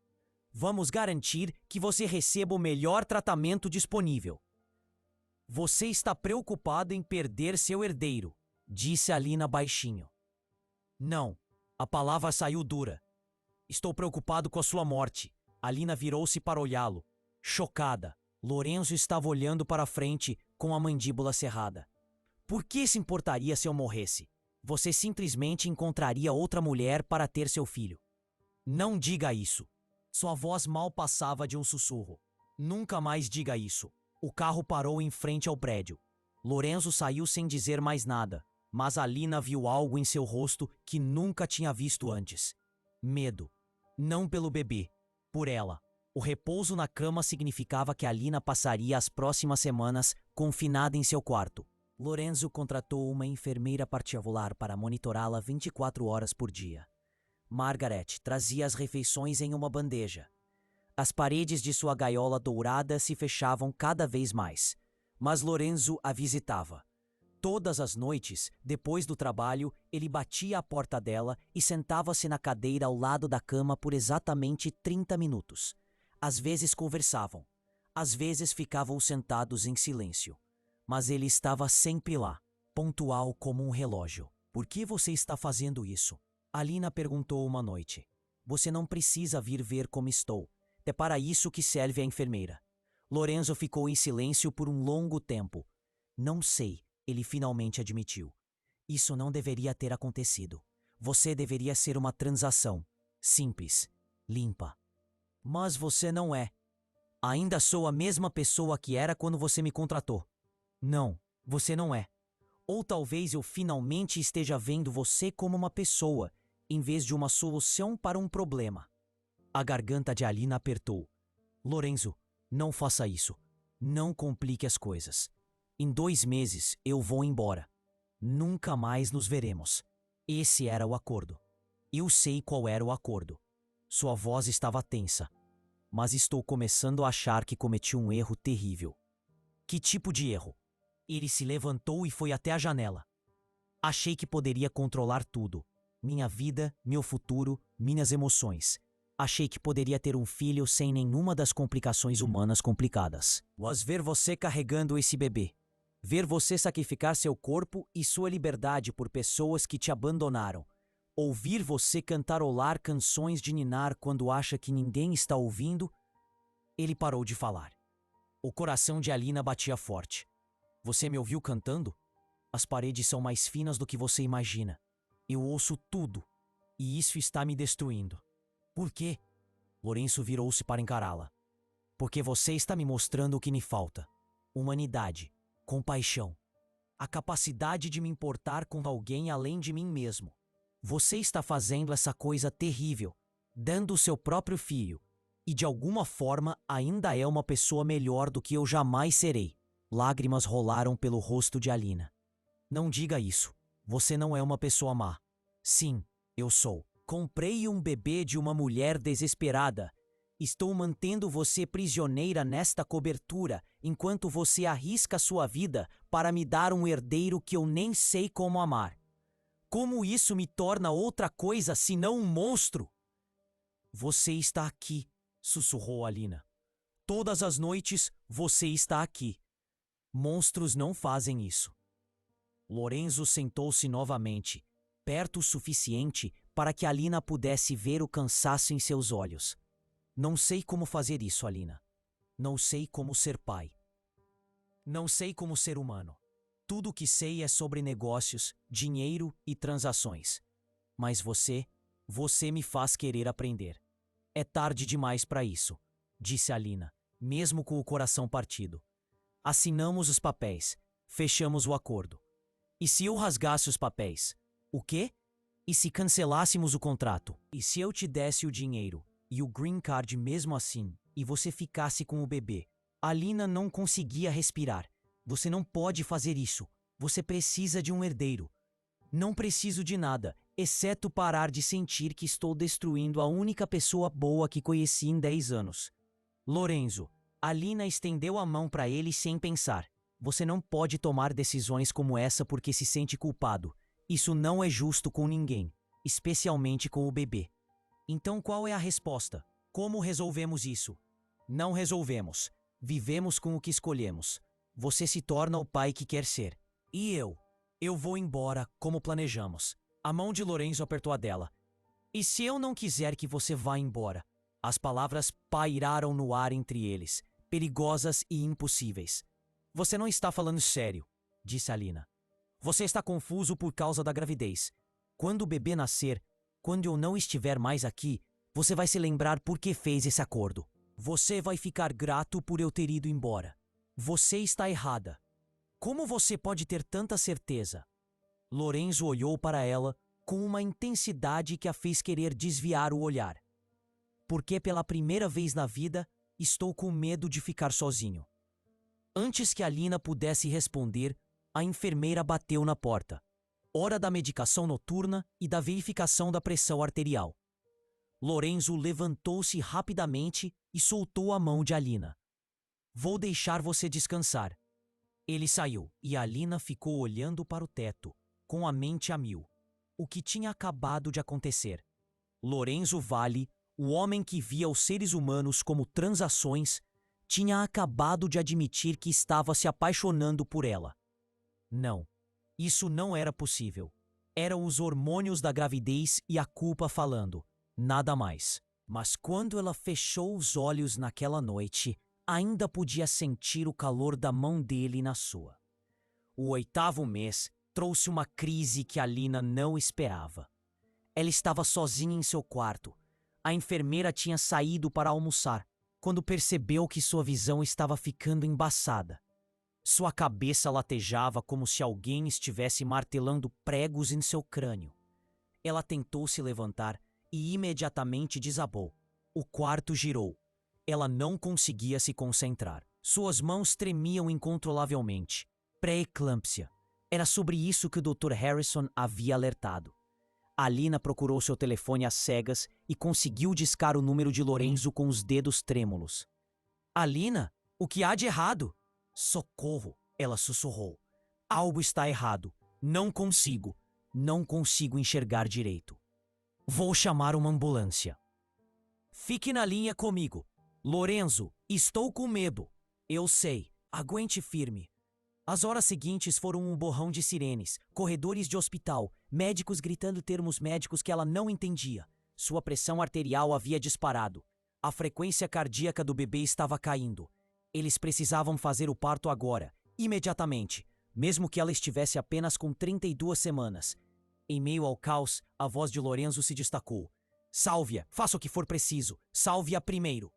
Vamos garantir que você receba o melhor tratamento disponível." "Você está preocupado em perder seu herdeiro", disse Alina baixinho. "Não." A palavra saiu dura. "Estou preocupado com a sua morte." Alina virou-se para olhá-lo. Chocada, Lorenzo estava olhando para a frente com a mandíbula cerrada. Por que se importaria se eu morresse? Você simplesmente encontraria outra mulher para ter seu filho. Não diga isso. Sua voz mal passava de um sussurro. Nunca mais diga isso. O carro parou em frente ao prédio. Lorenzo saiu sem dizer mais nada, mas Alina viu algo em seu rosto que nunca tinha visto antes. Medo. Não pelo bebê, por ela. O repouso na cama significava que Alina passaria as próximas semanas confinada em seu quarto. Lorenzo contratou uma enfermeira particular para monitorá-la 24 horas por dia. Margaret trazia as refeições em uma bandeja. As paredes de sua gaiola dourada se fechavam cada vez mais, mas Lorenzo a visitava. Todas as noites, depois do trabalho, ele batia à porta dela e sentava-se na cadeira ao lado da cama por exatamente 30 minutos. Às vezes conversavam, às vezes ficavam sentados em silêncio. Mas ele estava sempre lá, pontual como um relógio. Por que você está fazendo isso? Alina perguntou uma noite. Você não precisa vir ver como estou. É para isso que serve a enfermeira. Lorenzo ficou em silêncio por um longo tempo. Não sei, ele finalmente admitiu. Isso não deveria ter acontecido. Você deveria ser uma transação. Simples, limpa. Mas você não é. Ainda sou a mesma pessoa que era quando você me contratou. Não, você não é. Ou talvez eu finalmente esteja vendo você como uma pessoa, em vez de uma solução para um problema. A garganta de Alina apertou. Lorenzo, não faça isso. Não complique as coisas. Em 2 meses eu vou embora. Nunca mais nos veremos. Esse era o acordo. Eu sei qual era o acordo. Sua voz estava tensa. Mas estou começando a achar que cometi um erro terrível. Que tipo de erro? Ele se levantou e foi até a janela. Achei que poderia controlar tudo. Minha vida, meu futuro, minhas emoções. Achei que poderia ter um filho sem nenhuma das complicações humanas complicadas. Mas ver você carregando esse bebê. Ver você sacrificar seu corpo e sua liberdade por pessoas que te abandonaram. Ouvir você cantarolar canções de ninar quando acha que ninguém está ouvindo. Ele parou de falar. O coração de Alina batia forte. Você me ouviu cantando? As paredes são mais finas do que você imagina. Eu ouço tudo, e isso está me destruindo. Por quê? Lorenzo virou-se para encará-la. Porque você está me mostrando o que me falta. Humanidade, compaixão, a capacidade de me importar com alguém além de mim mesmo. Você está fazendo essa coisa terrível, dando o seu próprio filho, e de alguma forma ainda é uma pessoa melhor do que eu jamais serei. Lágrimas rolaram pelo rosto de Alina. Não diga isso. Você não é uma pessoa má. Sim, eu sou. Comprei um bebê de uma mulher desesperada. Estou mantendo você prisioneira nesta cobertura enquanto você arrisca sua vida para me dar um herdeiro que eu nem sei como amar. Como isso me torna outra coisa senão um monstro? Você está aqui, sussurrou Alina. Todas as noites você está aqui. Monstros não fazem isso. Lorenzo sentou-se novamente, perto o suficiente para que Alina pudesse ver o cansaço em seus olhos. Não sei como fazer isso, Alina. Não sei como ser pai. Não sei como ser humano. Tudo o que sei é sobre negócios, dinheiro e transações. Mas você me faz querer aprender. É tarde demais para isso, disse Alina, mesmo com o coração partido. Assinamos os papéis, fechamos o acordo. E se eu rasgasse os papéis? O quê? E se cancelássemos o contrato? E se eu te desse o dinheiro e o green card mesmo assim, e você ficasse com o bebê? Alina não conseguia respirar. Você não pode fazer isso. Você precisa de um herdeiro. Não preciso de nada, exceto parar de sentir que estou destruindo a única pessoa boa que conheci em 10 anos. Lorenzo. Alina estendeu a mão para ele sem pensar. Você não pode tomar decisões como essa porque se sente culpado. Isso não é justo com ninguém, especialmente com o bebê. Então qual é a resposta? Como resolvemos isso? Não resolvemos. Vivemos com o que escolhemos. Você se torna o pai que quer ser. E eu? Eu vou embora, como planejamos. A mão de Lorenzo apertou a dela. E se eu não quiser que você vá embora? As palavras pairaram no ar entre eles, perigosas e impossíveis. Você não está falando sério, disse Alina. Você está confuso por causa da gravidez. Quando o bebê nascer, quando eu não estiver mais aqui, você vai se lembrar por que fez esse acordo. Você vai ficar grato por eu ter ido embora. Você está errada. Como você pode ter tanta certeza? Lorenzo olhou para ela com uma intensidade que a fez querer desviar o olhar. Porque pela primeira vez na vida, estou com medo de ficar sozinho. Antes que Alina pudesse responder, a enfermeira bateu na porta. Hora da medicação noturna e da verificação da pressão arterial. Lorenzo levantou-se rapidamente e soltou a mão de Alina. Vou deixar você descansar. Ele saiu e Alina ficou olhando para o teto, com a mente a mil. O que tinha acabado de acontecer? Lorenzo Valli, o homem que via os seres humanos como transações, tinha acabado de admitir que estava se apaixonando por ela. Não, isso não era possível. Eram os hormônios da gravidez e a culpa falando, nada mais. Mas quando ela fechou os olhos naquela noite, ainda podia sentir o calor da mão dele na sua. O 8º mês trouxe uma crise que Alina não esperava. Ela estava sozinha em seu quarto. A enfermeira tinha saído para almoçar, quando percebeu que sua visão estava ficando embaçada. Sua cabeça latejava como se alguém estivesse martelando pregos em seu crânio. Ela tentou se levantar e imediatamente desabou. O quarto girou. Ela não conseguia se concentrar. Suas mãos tremiam incontrolavelmente. Pré-eclâmpsia. Era sobre isso que o Dr. Harrison havia alertado. Alina procurou seu telefone às cegas e conseguiu discar o número de Lorenzo com os dedos trêmulos. Alina, o que há de errado? Socorro, ela sussurrou. Algo está errado. Não consigo enxergar direito. Vou chamar uma ambulância. Fique na linha comigo. Lorenzo, estou com medo. Eu sei. Aguente firme. As horas seguintes foram um borrão de sirenes, corredores de hospital, médicos gritando termos médicos que ela não entendia. Sua pressão arterial havia disparado. A frequência cardíaca do bebê estava caindo. Eles precisavam fazer o parto agora, imediatamente, mesmo que ela estivesse apenas com 32 semanas. Em meio ao caos, a voz de Lorenzo se destacou. Salve-a, faça o que for preciso, salve-a primeiro.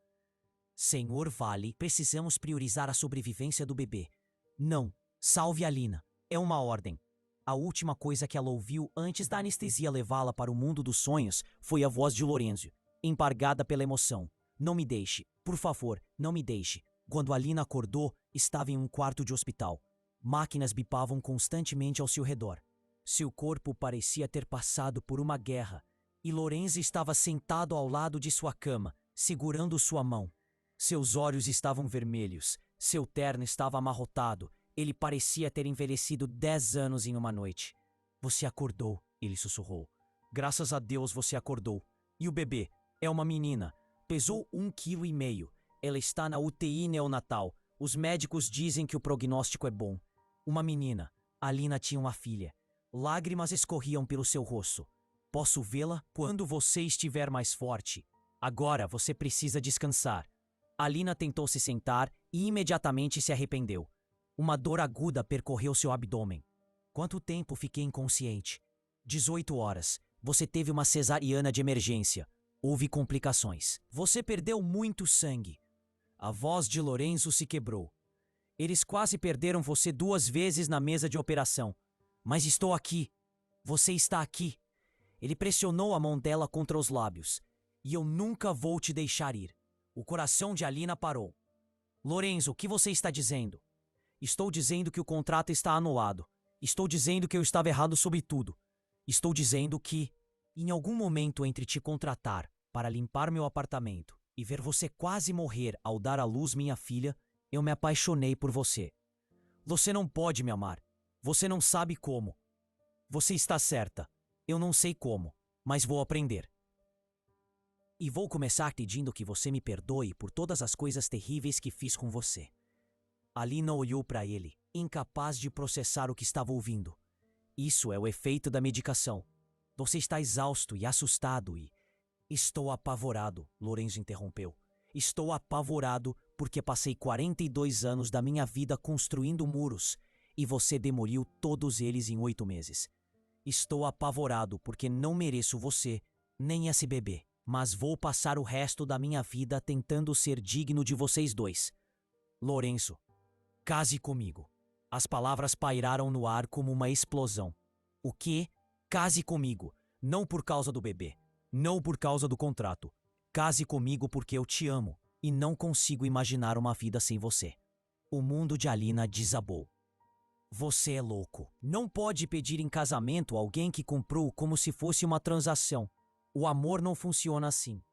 Senhor Valli, precisamos priorizar a sobrevivência do bebê. Não, salve a Alina. É uma ordem. A última coisa que ela ouviu antes da anestesia levá-la para o mundo dos sonhos foi a voz de Lorenzo, embargada pela emoção. Não me deixe, por favor, não me deixe. Quando Alina acordou, estava em um quarto de hospital. Máquinas bipavam constantemente ao seu redor. Seu corpo parecia ter passado por uma guerra, e Lorenzo estava sentado ao lado de sua cama, segurando sua mão. Seus olhos estavam vermelhos, seu terno estava amarrotado, ele parecia ter envelhecido 10 anos em uma noite. Você acordou, ele sussurrou. Graças a Deus você acordou. E o bebê? É uma menina. Pesou 1,5 kg. Ela está na UTI neonatal. Os médicos dizem que o prognóstico é bom. Uma menina. Alina tinha uma filha. Lágrimas escorriam pelo seu rosto. Posso vê-la quando você estiver mais forte. Agora você precisa descansar. Alina tentou se sentar e imediatamente se arrependeu. Uma dor aguda percorreu seu abdômen. Quanto tempo fiquei inconsciente? 18 horas. Você teve uma cesariana de emergência. Houve complicações. Você perdeu muito sangue. A voz de Lorenzo se quebrou. Eles quase perderam você 2 vezes na mesa de operação. Mas estou aqui. Você está aqui. Ele pressionou a mão dela contra os lábios. E eu nunca vou te deixar ir. O coração de Alina parou. Lorenzo, o que você está dizendo? Estou dizendo que o contrato está anulado. Estou dizendo que eu estava errado sobre tudo. Estou dizendo que, em algum momento entre te contratar para limpar meu apartamento e ver você quase morrer ao dar à luz minha filha, eu me apaixonei por você. Você não pode me amar. Você não sabe como. Você está certa. Eu não sei como, mas vou aprender. E vou começar pedindo que você me perdoe por todas as coisas terríveis que fiz com você. Alina olhou para ele, incapaz de processar o que estava ouvindo. Isso é o efeito da medicação. Você está exausto e assustado e Estou apavorado, Lorenzo interrompeu. Estou apavorado porque passei 42 anos da minha vida construindo muros e você demoliu todos eles em 8 meses. Estou apavorado porque não mereço você, nem esse bebê, mas vou passar o resto da minha vida tentando ser digno de vocês dois. Lorenzo, case comigo. As palavras pairaram no ar como uma explosão. O quê? Case comigo. Não por causa do bebê. Não por causa do contrato. Case comigo porque eu te amo e não consigo imaginar uma vida sem você. O mundo de Alina desabou. Você é louco. Não pode pedir em casamento alguém que comprou como se fosse uma transação. O amor não funciona assim.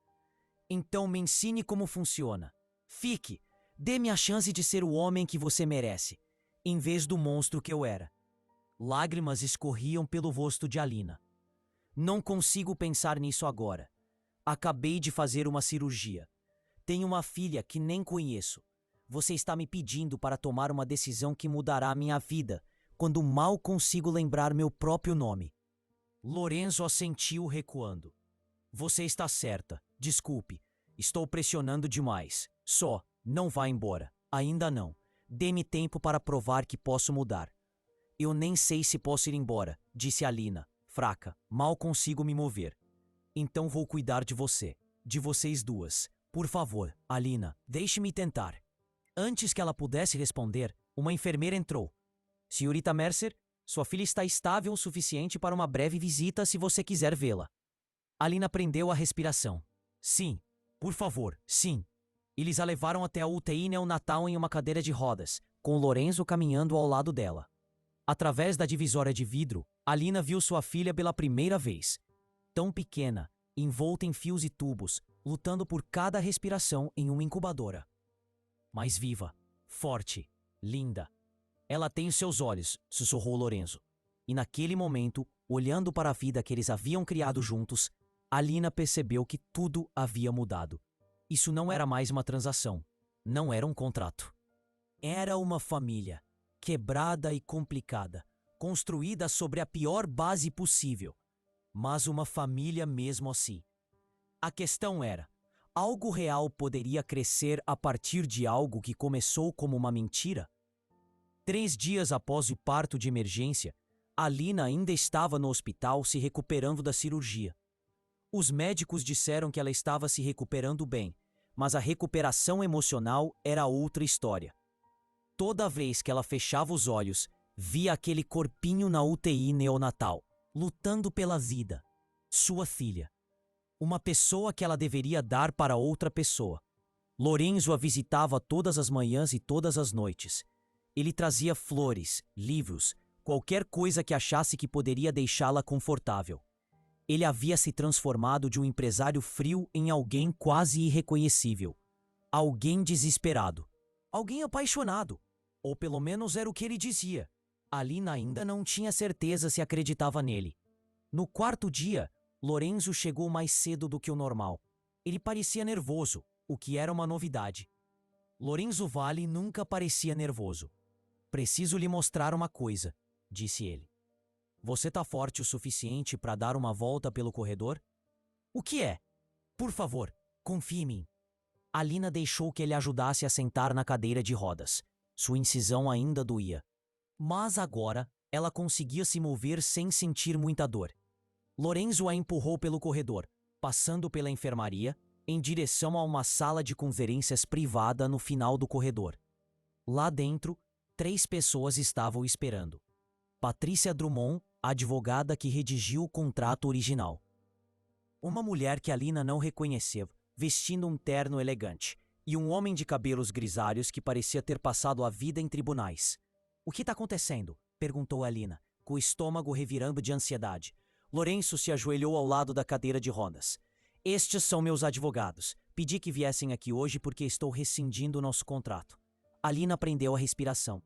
Então me ensine como funciona. Fique. Dê-me a chance de ser o homem que você merece, em vez do monstro que eu era. Lágrimas escorriam pelo rosto de Alina. Não consigo pensar nisso agora. Acabei de fazer uma cirurgia. Tenho uma filha que nem conheço. Você está me pedindo para tomar uma decisão que mudará a minha vida, quando mal consigo lembrar meu próprio nome. Lorenzo assentiu recuando. Você está certa. Desculpe. Estou pressionando demais. Só, não vá embora. Ainda não. Dê-me tempo para provar que posso mudar. Eu nem sei se posso ir embora, disse Alina, fraca. Mal consigo me mover. Então vou cuidar de você. De vocês duas. Por favor, Alina, deixe-me tentar. Antes que ela pudesse responder, uma enfermeira entrou. Senhorita Mercer, sua filha está estável o suficiente para uma breve visita se você quiser vê-la. Alina prendeu a respiração. Sim, por favor, sim. Eles a levaram até a UTI neonatal em uma cadeira de rodas, com Lorenzo caminhando ao lado dela. Através da divisória de vidro, Alina viu sua filha pela primeira vez. Tão pequena, envolta em fios e tubos, lutando por cada respiração em uma incubadora. Mas viva, forte, linda. Ela tem os seus olhos, sussurrou Lorenzo. E naquele momento, olhando para a vida que eles haviam criado juntos, Alina percebeu que tudo havia mudado. Isso não era mais uma transação. Não era um contrato. Era uma família, quebrada e complicada, construída sobre a pior base possível. Mas uma família mesmo assim. A questão era, algo real poderia crescer a partir de algo que começou como uma mentira? 3 dias após o parto de emergência, Alina ainda estava no hospital se recuperando da cirurgia. Os médicos disseram que ela estava se recuperando bem, mas a recuperação emocional era outra história. Toda vez que ela fechava os olhos, via aquele corpinho na UTI neonatal, lutando pela vida. Sua filha. Uma pessoa que ela deveria dar para outra pessoa. Lorenzo a visitava todas as manhãs e todas as noites. Ele trazia flores, livros, qualquer coisa que achasse que poderia deixá-la confortável. Ele havia se transformado de um empresário frio em alguém quase irreconhecível. Alguém desesperado. Alguém apaixonado. Ou pelo menos era o que ele dizia. Alina ainda não tinha certeza se acreditava nele. No 4º dia, Lorenzo chegou mais cedo do que o normal. Ele parecia nervoso, o que era uma novidade. Lorenzo Valle nunca parecia nervoso. Preciso lhe mostrar uma coisa, disse ele. Você tá forte o suficiente para dar uma volta pelo corredor? O que é? Por favor, confie em mim. Alina deixou que ele ajudasse a sentar na cadeira de rodas. Sua incisão ainda doía. Mas agora, ela conseguia se mover sem sentir muita dor. Lorenzo a empurrou pelo corredor, passando pela enfermaria, em direção a uma sala de conferências privada no final do corredor. Lá dentro, 3 pessoas estavam esperando. Patrícia Drummond, a advogada que redigiu o contrato original. Uma mulher que Alina não reconheceu, vestindo um terno elegante, e um homem de cabelos grisalhos que parecia ter passado a vida em tribunais. O que está acontecendo? Perguntou Alina, com o estômago revirando de ansiedade. Lorenzo se ajoelhou ao lado da cadeira de rodas. Estes são meus advogados. Pedi que viessem aqui hoje porque estou rescindindo nosso contrato. Alina prendeu a respiração.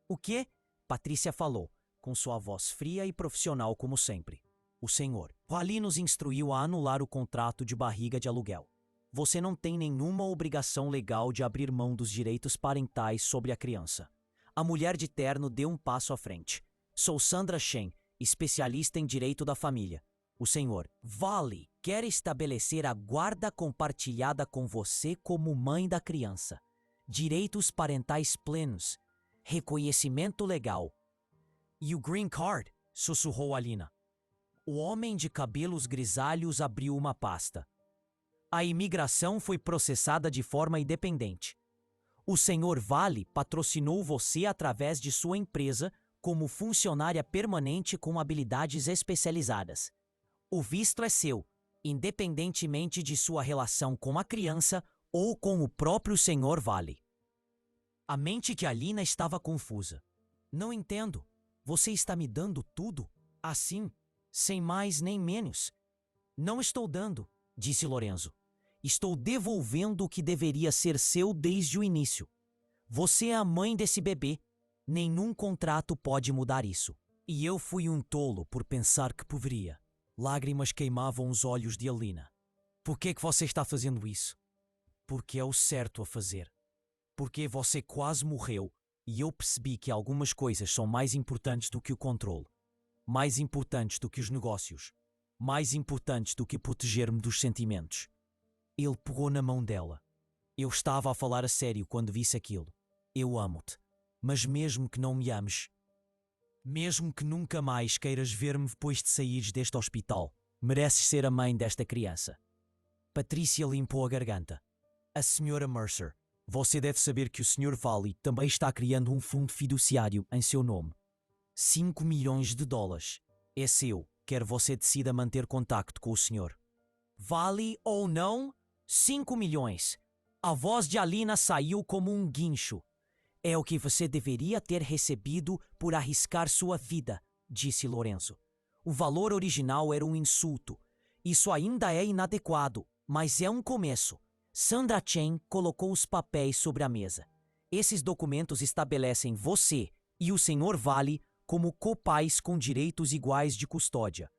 O quê? Patrícia falou, com sua voz fria e profissional como sempre. O senhor. Valle nos instruiu a anular o contrato de barriga de aluguel. Você não tem nenhuma obrigação legal de abrir mão dos direitos parentais sobre a criança. A mulher de terno deu um passo à frente. Sou Sandra Shen, especialista em direito da família. O senhor. Valle, quer estabelecer a guarda compartilhada com você como mãe da criança, direitos parentais plenos, reconhecimento legal. E o green card? Sussurrou Alina. O homem de cabelos grisalhos abriu uma pasta. A imigração foi processada de forma independente. O Sr. Vale patrocinou você através de sua empresa como funcionária permanente com habilidades especializadas. O visto é seu, independentemente de sua relação com a criança ou com o próprio Sr. Vale. A mente de Alina estava confusa. Não entendo. Você está me dando tudo? Assim, sem mais nem menos. Não estou dando, disse Lorenzo. Estou devolvendo o que deveria ser seu desde o início. Você é a mãe desse bebê. Nenhum contrato pode mudar isso. E eu fui um tolo por pensar que poderia. Lágrimas queimavam os olhos de Alina. Por que você está fazendo isso? Porque é o certo a fazer. Porque você quase morreu e eu percebi que algumas coisas são mais importantes do que o controle. Mais importantes do que os negócios. Mais importantes do que proteger-me dos sentimentos. Ele pegou na mão dela. Eu estava a falar a sério quando disse aquilo. Eu amo-te. Mas mesmo que não me ames, mesmo que nunca mais queiras ver-me depois de saíres deste hospital, mereces ser a mãe desta criança. Patrícia limpou a garganta. A Sra. Mercer, você deve saber que o Sr. Vale também está criando um fundo fiduciário em seu nome. 5 milhões de dólares. É seu, quer você decida manter contacto com o senhor. Vale ou não, 5 milhões. A voz de Alina saiu como um guincho. É o que você deveria ter recebido por arriscar sua vida, disse Lorenzo. O valor original era um insulto. Isso ainda é inadequado, mas é um começo. Sandra Chen colocou os papéis sobre a mesa. Esses documentos estabelecem você e o Sr. Vale como copais com direitos iguais de custódia.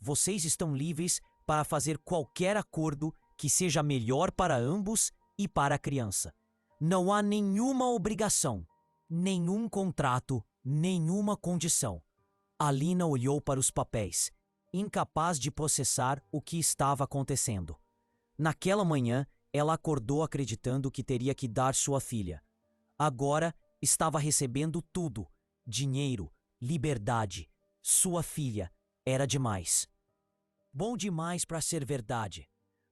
Vocês estão livres para fazer qualquer acordo que seja melhor para ambos e para a criança. Não há nenhuma obrigação, nenhum contrato, nenhuma condição. Alina olhou para os papéis, incapaz de processar o que estava acontecendo. Naquela manhã, ela acordou acreditando que teria que dar sua filha. Agora, estava recebendo tudo: dinheiro, liberdade. Sua filha era demais. Bom demais para ser verdade.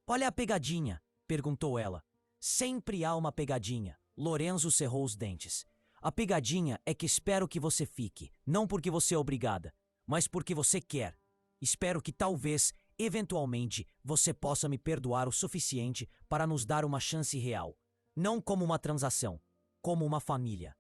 Olha a pegadinha, perguntou ela. Sempre há uma pegadinha. Lorenzo cerrou os dentes. A pegadinha é que espero que você fique, não porque você é obrigada, mas porque você quer. Espero que talvez, eventualmente, você possa me perdoar o suficiente para nos dar uma chance real. Não como uma transação, como uma família.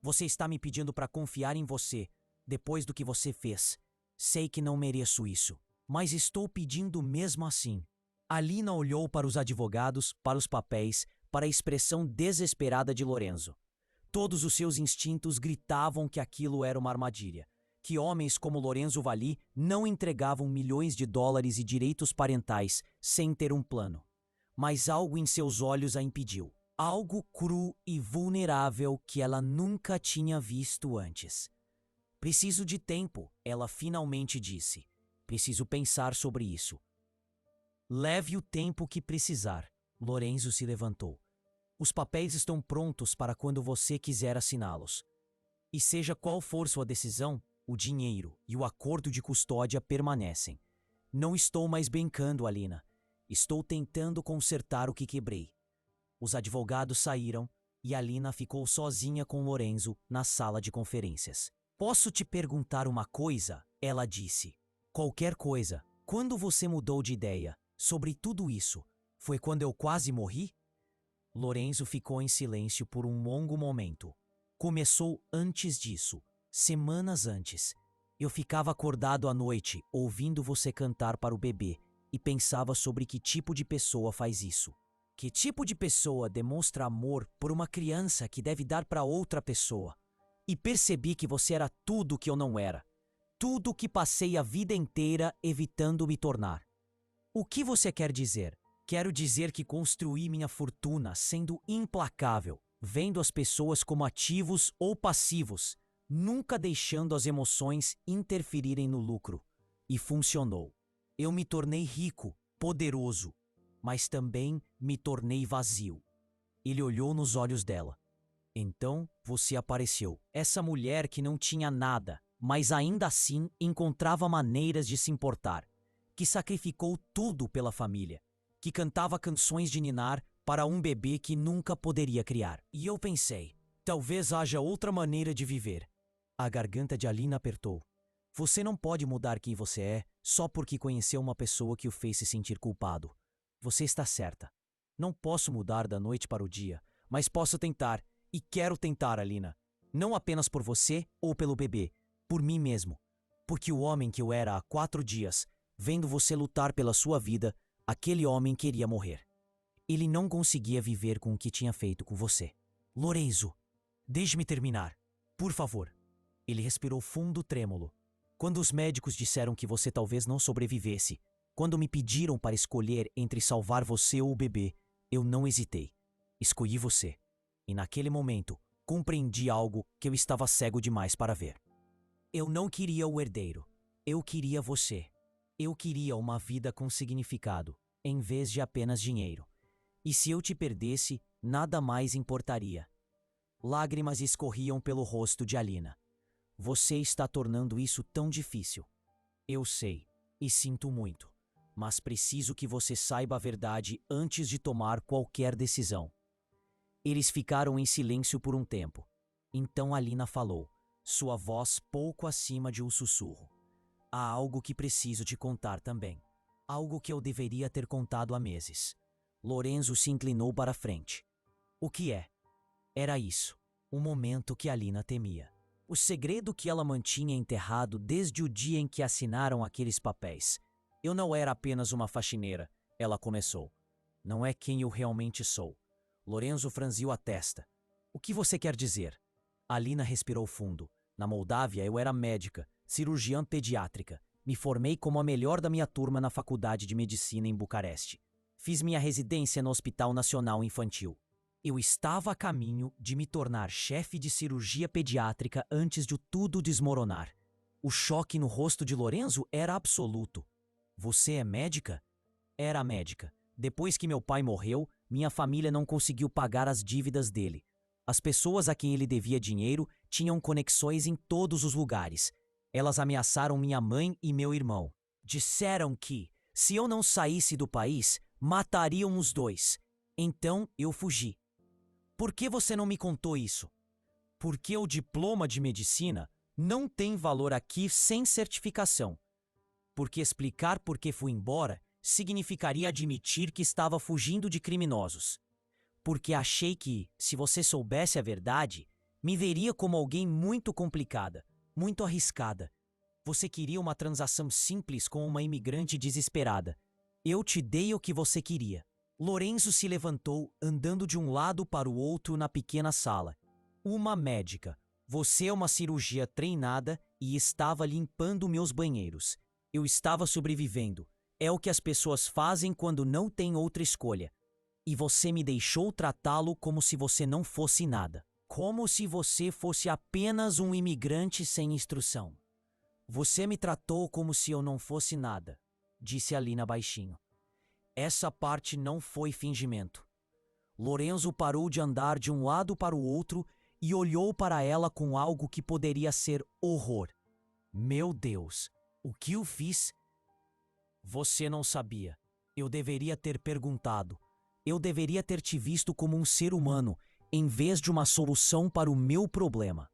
Você está me pedindo para confiar em você, depois do que você fez. Sei que não mereço isso, mas estou pedindo mesmo assim. Alina olhou para os advogados, para os papéis, para a expressão desesperada de Lorenzo. Todos os seus instintos gritavam que aquilo era uma armadilha, que homens como Lorenzo Vali não entregavam milhões de dólares e direitos parentais sem ter um plano. Mas algo em seus olhos a impediu. Algo cru e vulnerável que ela nunca tinha visto antes. Preciso de tempo, ela finalmente disse. Preciso pensar sobre isso. Leve o tempo que precisar. Lorenzo se levantou. Os papéis estão prontos para quando você quiser assiná-los. E seja qual for sua decisão, o dinheiro e o acordo de custódia permanecem. Não estou mais brincando, Alina. Estou tentando consertar o que quebrei. Os advogados saíram e Alina ficou sozinha com Lorenzo na sala de conferências. Posso te perguntar uma coisa? Ela disse. Qualquer coisa. Quando você mudou de ideia sobre tudo isso, foi quando eu quase morri? Lorenzo ficou em silêncio por um longo momento. Começou antes disso, semanas antes. Eu ficava acordado à noite, ouvindo você cantar para o bebê, e pensava sobre que tipo de pessoa faz isso. Que tipo de pessoa demonstra amor por uma criança que deve dar para outra pessoa? E percebi que você era tudo que eu não era. Tudo que passei a vida inteira evitando me tornar. O que você quer dizer? Quero dizer que construí minha fortuna sendo implacável, vendo as pessoas como ativos ou passivos, nunca deixando as emoções interferirem no lucro. E funcionou. Eu me tornei rico, poderoso, mas também me tornei vazio. Ele olhou nos olhos dela. Então você apareceu. Essa mulher que não tinha nada, mas ainda assim encontrava maneiras de se importar, que sacrificou tudo pela família, que cantava canções de ninar para um bebê que nunca poderia criar. E eu pensei, talvez haja outra maneira de viver. A garganta de Alina apertou. Você não pode mudar quem você é só porque conheceu uma pessoa que o fez se sentir culpado. Você está certa. Não posso mudar da noite para o dia, mas posso tentar, e quero tentar, Alina. Não apenas por você ou pelo bebê, por mim mesmo. Porque o homem que eu era há 4 dias, vendo você lutar pela sua vida, aquele homem queria morrer. Ele não conseguia viver com o que tinha feito com você. Lorenzo, deixe-me terminar, por favor. Ele respirou fundo, trêmulo. Quando os médicos disseram que você talvez não sobrevivesse, quando me pediram para escolher entre salvar você ou o bebê, eu não hesitei. Escolhi você. E naquele momento, compreendi algo que eu estava cego demais para ver. Eu não queria o herdeiro. Eu queria você. Eu queria uma vida com significado, em vez de apenas dinheiro. E se eu te perdesse, nada mais importaria. Lágrimas escorriam pelo rosto de Alina. Você está tornando isso tão difícil. Eu sei, e sinto muito, mas preciso que você saiba a verdade antes de tomar qualquer decisão. Eles ficaram em silêncio por um tempo. Então Alina falou, sua voz pouco acima de um sussurro. Há algo que preciso te contar também. Algo que eu deveria ter contado há meses. Lorenzo se inclinou para a frente. O que é? Era isso, o momento que Alina temia. O segredo que ela mantinha enterrado desde o dia em que assinaram aqueles papéis. Eu não era apenas uma faxineira, ela começou. Não é quem eu realmente sou. Lorenzo franziu a testa. O que você quer dizer? Alina respirou fundo. Na Moldávia eu era médica, cirurgiã pediátrica. Me formei como a melhor da minha turma na faculdade de medicina em Bucareste. Fiz minha residência no Hospital Nacional Infantil. Eu estava a caminho de me tornar chefe de cirurgia pediátrica antes de tudo desmoronar. O choque no rosto de Lorenzo era absoluto. Você é médica? Era médica. Depois que meu pai morreu, minha família não conseguiu pagar as dívidas dele. As pessoas a quem ele devia dinheiro tinham conexões em todos os lugares. Elas ameaçaram minha mãe e meu irmão. Disseram que, se eu não saísse do país, matariam os dois. Então eu fugi. Por que você não me contou isso? Porque o diploma de medicina não tem valor aqui sem certificação. Porque explicar por que fui embora significaria admitir que estava fugindo de criminosos. Porque achei que, se você soubesse a verdade, me veria como alguém muito complicada, muito arriscada. Você queria uma transação simples com uma imigrante desesperada. Eu te dei o que você queria. Lorenzo se levantou, andando de um lado para o outro na pequena sala. Uma médica. Você é uma cirurgia treinada e estava limpando meus banheiros. Eu estava sobrevivendo. É o que as pessoas fazem quando não têm outra escolha. E você me deixou tratá-lo como se você não fosse nada. Como se você fosse apenas um imigrante sem instrução. Você me tratou como se eu não fosse nada, disse Alina baixinho. Essa parte não foi fingimento. Lorenzo parou de andar de um lado para o outro e olhou para ela com algo que poderia ser horror. Meu Deus, o que eu fiz? Você não sabia. Eu deveria ter perguntado. Eu deveria ter te visto como um ser humano, em vez de uma solução para o meu problema.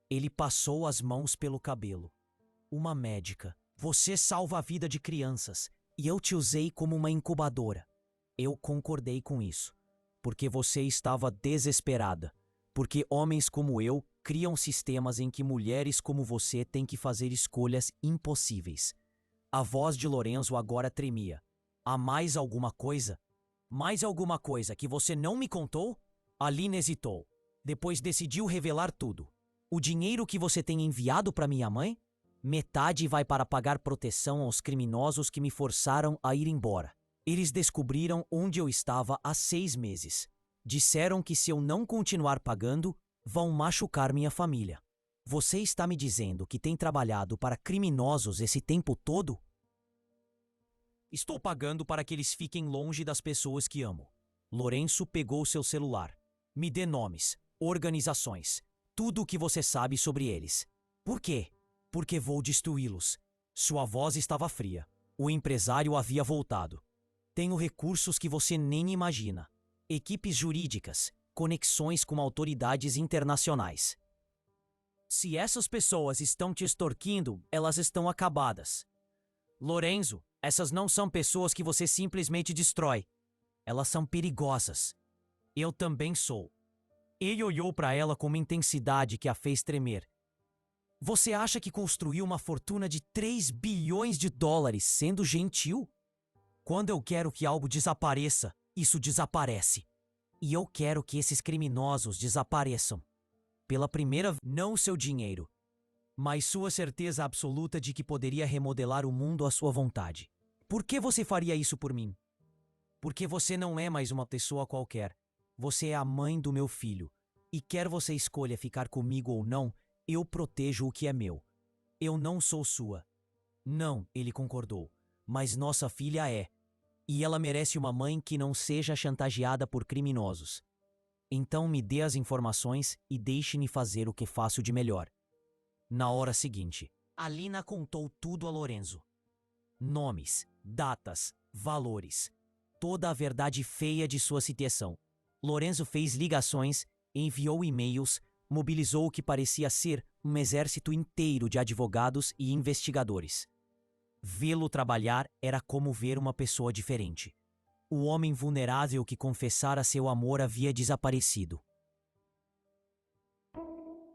Ele passou as mãos pelo cabelo. Uma médica. Você salva a vida de crianças. E eu te usei como uma incubadora. Eu concordei com isso. Porque você estava desesperada. Porque homens como eu criam sistemas em que mulheres como você têm que fazer escolhas impossíveis. A voz de Lorenzo agora tremia. Há mais alguma coisa? Mais alguma coisa que você não me contou? Alina hesitou. Depois decidiu revelar tudo. O dinheiro que você tem enviado para minha mãe? Metade vai para pagar proteção aos criminosos que me forçaram a ir embora. Eles descobriram onde eu estava há 6 meses. Disseram que se eu não continuar pagando, vão machucar minha família. Você está me dizendo que tem trabalhado para criminosos esse tempo todo? Estou pagando para que eles fiquem longe das pessoas que amo. Lourenço pegou seu celular. Me dê nomes, organizações, tudo o que você sabe sobre eles. Por quê? Porque vou destruí-los. Sua voz estava fria. O empresário havia voltado. Tenho recursos que você nem imagina. Equipes jurídicas, conexões com autoridades internacionais. Se essas pessoas estão te extorquindo, elas estão acabadas. Lorenzo, essas não são pessoas que você simplesmente destrói. Elas são perigosas. Eu também sou. Ele olhou para ela com uma intensidade que a fez tremer. Você acha que construiu uma fortuna de 3 bilhões de dólares sendo gentil? Quando eu quero que algo desapareça, isso desaparece. E eu quero que esses criminosos desapareçam. Pela primeira vez, não seu dinheiro, mas sua certeza absoluta de que poderia remodelar o mundo à sua vontade. Por que você faria isso por mim? Porque você não é mais uma pessoa qualquer. Você é a mãe do meu filho. E quer você escolha ficar comigo ou não, eu protejo o que é meu. Eu não sou sua. Não, ele concordou. Mas nossa filha é. E ela merece uma mãe que não seja chantageada por criminosos. Então me dê as informações e deixe-me fazer o que faço de melhor. Na hora seguinte, Alina contou tudo a Lorenzo. Nomes, datas, valores. Toda a verdade feia de sua situação. Lorenzo fez ligações, enviou e-mails, mobilizou o que parecia ser um exército inteiro de advogados e investigadores. Vê-lo trabalhar era como ver uma pessoa diferente. O homem vulnerável que confessara seu amor havia desaparecido.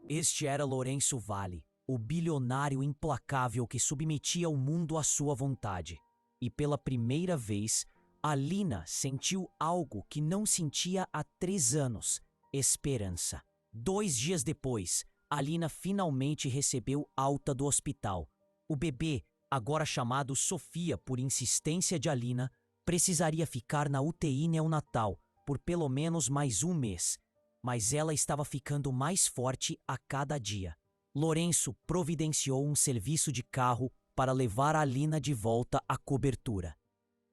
Este era Lourenço Vale, o bilionário implacável que submetia o mundo à sua vontade. E pela primeira vez, Alina sentiu algo que não sentia há 3 anos: esperança. 2 dias depois, Alina finalmente recebeu alta do hospital. O bebê, agora chamado Sofia por insistência de Alina, precisaria ficar na UTI neonatal por pelo menos mais 1 mês. Mas ela estava ficando mais forte a cada dia. Lourenço providenciou um serviço de carro para levar a Alina de volta à cobertura.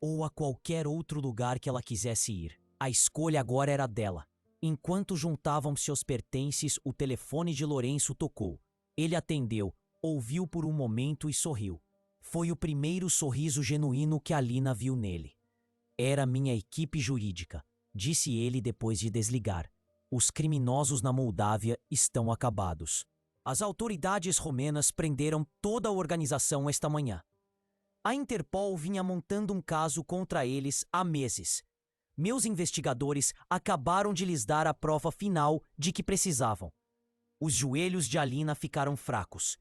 Ou a qualquer outro lugar que ela quisesse ir. A escolha agora era dela. Enquanto juntavam seus pertences, o telefone de Lourenço tocou. Ele atendeu, ouviu por um momento e sorriu. Foi o primeiro sorriso genuíno que Alina viu nele. Era minha equipe jurídica, disse ele depois de desligar. Os criminosos na Moldávia estão acabados. As autoridades romenas prenderam toda a organização esta manhã. A Interpol vinha montando um caso contra eles há meses. Meus investigadores acabaram de lhes dar a prova final de que precisavam. Os joelhos de Alina ficaram fracos.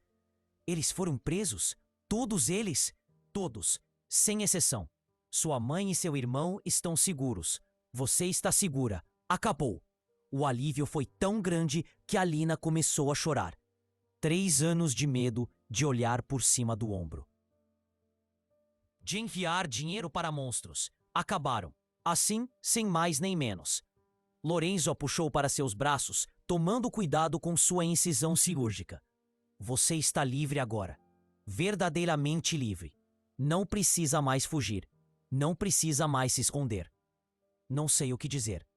Eles foram presos? Todos eles? Todos, sem exceção. Sua mãe e seu irmão estão seguros. Você está segura. Acabou. O alívio foi tão grande que Alina começou a chorar. 3 anos de medo de olhar por cima do ombro. De enviar dinheiro para monstros. Acabaram. Assim, sem mais nem menos. Lorenzo a puxou para seus braços, tomando cuidado com sua incisão cirúrgica. Você está livre agora. Verdadeiramente livre. Não precisa mais fugir. Não precisa mais se esconder. Não sei o que dizer.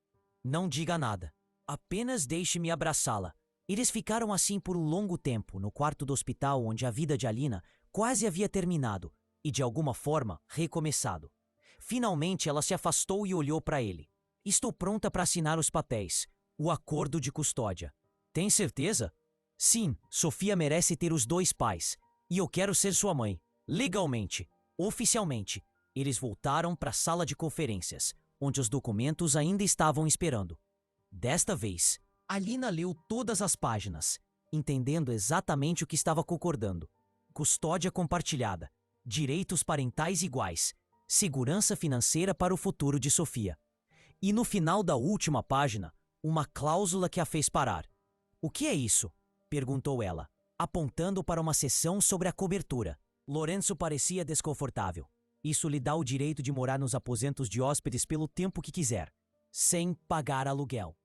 Não diga nada. Apenas deixe-me abraçá-la. Eles ficaram assim por um longo tempo, no quarto do hospital onde a vida de Alina quase havia terminado e, de alguma forma, recomeçado. Finalmente ela se afastou e olhou para ele. Estou pronta para assinar os papéis. O acordo de custódia. Tem certeza? Sim, Sofia merece ter os 2 pais. E eu quero ser sua mãe. Legalmente. Oficialmente. Eles voltaram para a sala de conferências, onde os documentos ainda estavam esperando. Desta vez, Alina leu todas as páginas, entendendo exatamente o que estava concordando. Custódia compartilhada. Direitos parentais iguais. Segurança financeira para o futuro de Sofia. E no final da última página, uma cláusula que a fez parar. O que é isso? Perguntou ela, apontando para uma seção sobre a cobertura. Lourenço parecia desconfortável. Isso lhe dá o direito de morar nos aposentos de hóspedes pelo tempo que quiser, sem pagar aluguel,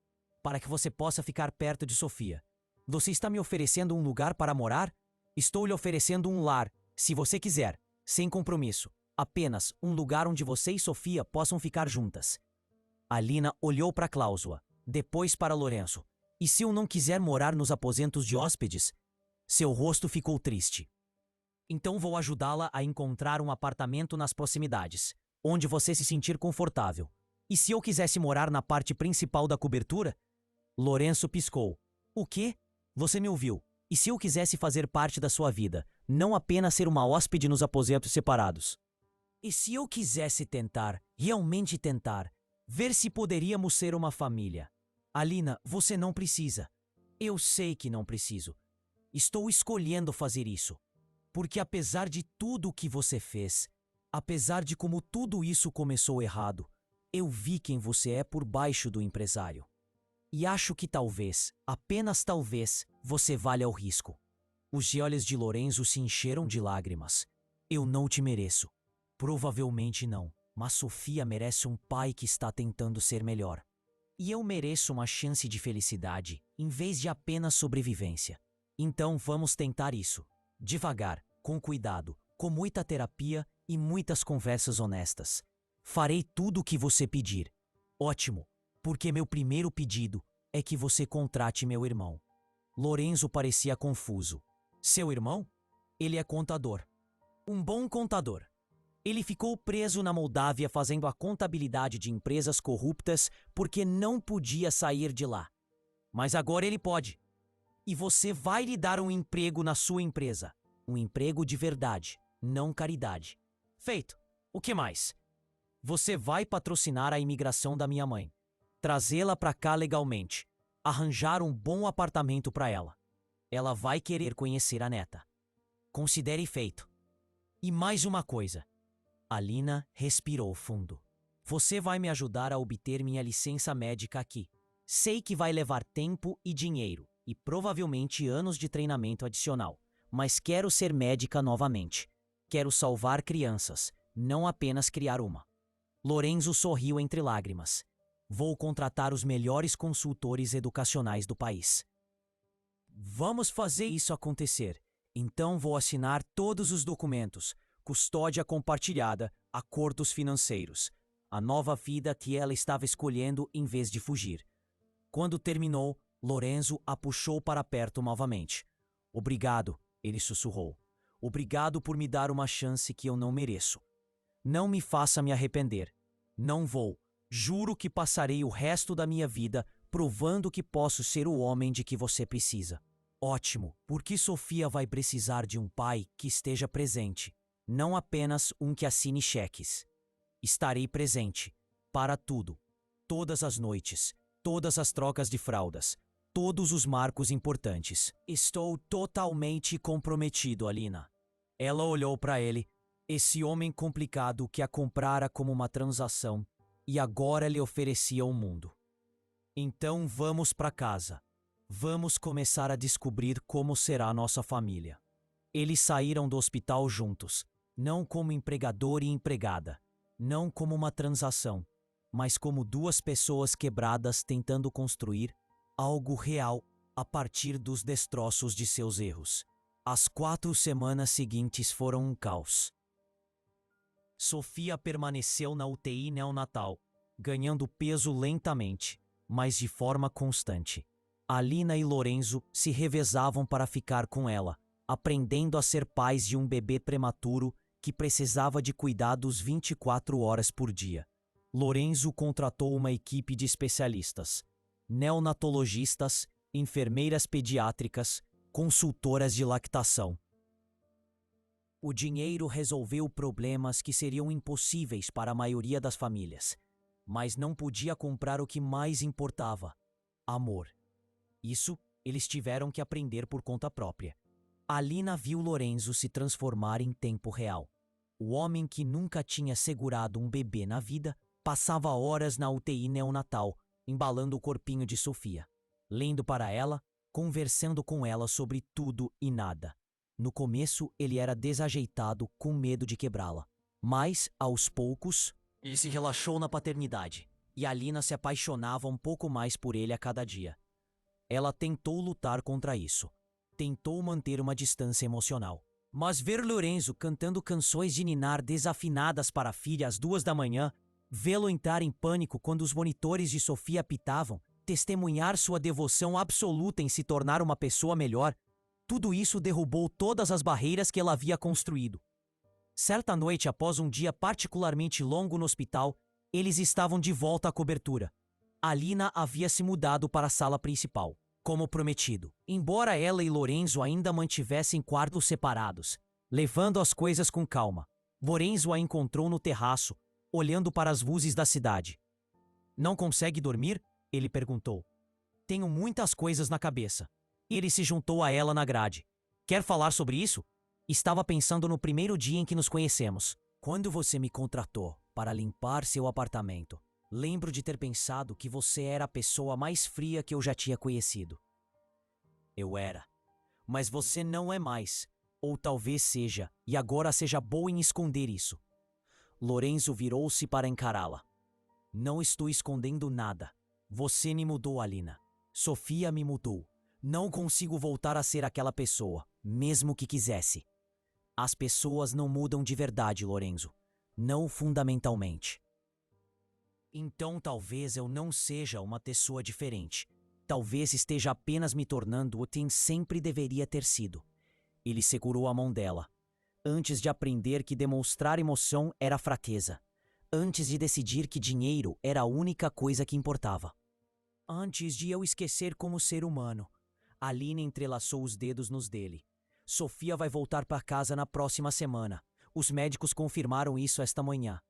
para que você possa ficar perto de Sofia. Você está me oferecendo um lugar para morar? Estou lhe oferecendo um lar, se você quiser, sem compromisso. Apenas um lugar onde você e Sofia possam ficar juntas. Alina olhou para a cláusula, depois para Lorenzo. E se eu não quiser morar nos aposentos de hóspedes? Seu rosto ficou triste. Então vou ajudá-la a encontrar um apartamento nas proximidades, onde você se sentir confortável. E se eu quisesse morar na parte principal da cobertura? Lorenzo piscou. O quê? Você me ouviu. E se eu quisesse fazer parte da sua vida, não apenas ser uma hóspede nos aposentos separados? E se eu quisesse tentar, realmente tentar, ver se poderíamos ser uma família? Alina, você não precisa. Eu sei que não preciso. Estou escolhendo fazer isso. Porque apesar de tudo o que você fez, apesar de como tudo isso começou errado, eu vi quem você é por baixo do empresário. E acho que talvez, apenas talvez, você valha o risco. Os olhos de Lorenzo se encheram de lágrimas. Eu não te mereço. Provavelmente não, mas Sofia merece um pai que está tentando ser melhor. E eu mereço uma chance de felicidade, em vez de apenas sobrevivência. Então vamos tentar isso. Devagar, com cuidado, com muita terapia e muitas conversas honestas. Farei tudo o que você pedir. Ótimo, porque meu primeiro pedido é que você contrate meu irmão. Lorenzo parecia confuso. Seu irmão? Ele é contador. Um bom contador. Ele ficou preso na Moldávia fazendo a contabilidade de empresas corruptas porque não podia sair de lá. Mas agora ele pode. E você vai lhe dar um emprego na sua empresa. Um emprego de verdade, não caridade. Feito. O que mais? Você vai patrocinar a imigração da minha mãe. Trazê-la para cá legalmente. Arranjar um bom apartamento para ela. Ela vai querer conhecer a neta. Considere feito. E mais uma coisa. Alina respirou fundo. Você vai me ajudar a obter minha licença médica aqui. Sei que vai levar tempo e dinheiro, e provavelmente anos de treinamento adicional. Mas quero ser médica novamente. Quero salvar crianças, não apenas criar uma. Lorenzo sorriu entre lágrimas. Vou contratar os melhores consultores educacionais do país. Vamos fazer isso acontecer. Então vou assinar todos os documentos. Custódia compartilhada, acordos financeiros. A nova vida que ela estava escolhendo em vez de fugir. Quando terminou, Lorenzo a puxou para perto novamente. Obrigado, ele sussurrou. Obrigado por me dar uma chance que eu não mereço. Não me faça me arrepender. Não vou. Juro que passarei o resto da minha vida provando que posso ser o homem de que você precisa. Ótimo, porque Sofia vai precisar de um pai que esteja presente, não apenas um que assine cheques. Estarei presente, para tudo, todas as noites, todas as trocas de fraldas, todos os marcos importantes. Estou totalmente comprometido, Alina. Ela olhou para ele, esse homem complicado que a comprara como uma transação e agora lhe oferecia o mundo. Então vamos para casa. Vamos começar a descobrir como será nossa família. Eles saíram do hospital juntos, não como empregador e empregada, não como uma transação, mas como duas pessoas quebradas tentando construir algo real a partir dos destroços de seus erros. As 4 semanas seguintes foram um caos. Sofia permaneceu na UTI neonatal, ganhando peso lentamente, mas de forma constante. Alina e Lorenzo se revezavam para ficar com ela, aprendendo a ser pais de um bebê prematuro que precisava de cuidados 24 horas por dia. Lorenzo contratou uma equipe de especialistas, neonatologistas, enfermeiras pediátricas, consultoras de lactação. O dinheiro resolveu problemas que seriam impossíveis para a maioria das famílias, mas não podia comprar o que mais importava: amor. Isso eles tiveram que aprender por conta própria. Alina viu Lorenzo se transformar em tempo real. O homem que nunca tinha segurado um bebê na vida passava horas na UTI neonatal, embalando o corpinho de Sofia, lendo para ela, conversando com ela sobre tudo e nada. No começo, ele era desajeitado, com medo de quebrá-la. Mas, aos poucos, ele se relaxou na paternidade, e Alina se apaixonava um pouco mais por ele a cada dia. Ela tentou lutar contra isso. Tentou manter uma distância emocional. Mas ver Lorenzo cantando canções de ninar desafinadas para a filha às 2 da manhã, vê-lo entrar em pânico quando os monitores de Sofia apitavam, testemunhar sua devoção absoluta em se tornar uma pessoa melhor, tudo isso derrubou todas as barreiras que ela havia construído. Certa noite, após um dia particularmente longo no hospital, eles estavam de volta à cobertura. Alina havia se mudado para a sala principal, como prometido. Embora ela e Lorenzo ainda mantivessem quartos separados, levando as coisas com calma, Lorenzo a encontrou no terraço, olhando para as luzes da cidade. Não consegue dormir? Ele perguntou. Tenho muitas coisas na cabeça. Ele se juntou a ela na grade. Quer falar sobre isso? Estava pensando no primeiro dia em que nos conhecemos. Quando você me contratou para limpar seu apartamento, lembro de ter pensado que você era a pessoa mais fria que eu já tinha conhecido. Eu era. Mas você não é mais. Ou talvez seja, e agora seja boa em esconder isso. Lorenzo virou-se para encará-la. Não estou escondendo nada. Você me mudou, Alina. Sofia me mudou. Não consigo voltar a ser aquela pessoa, mesmo que quisesse. As pessoas não mudam de verdade, Lorenzo. Não fundamentalmente. Então talvez eu não seja uma pessoa diferente. Talvez esteja apenas me tornando o quem sempre deveria ter sido. Ele segurou a mão dela. Antes de aprender que demonstrar emoção era fraqueza. Antes de decidir que dinheiro era a única coisa que importava. Antes de eu esquecer como ser humano. Alina entrelaçou os dedos nos dele. Sofia vai voltar para casa na próxima semana. Os médicos confirmaram isso esta manhã.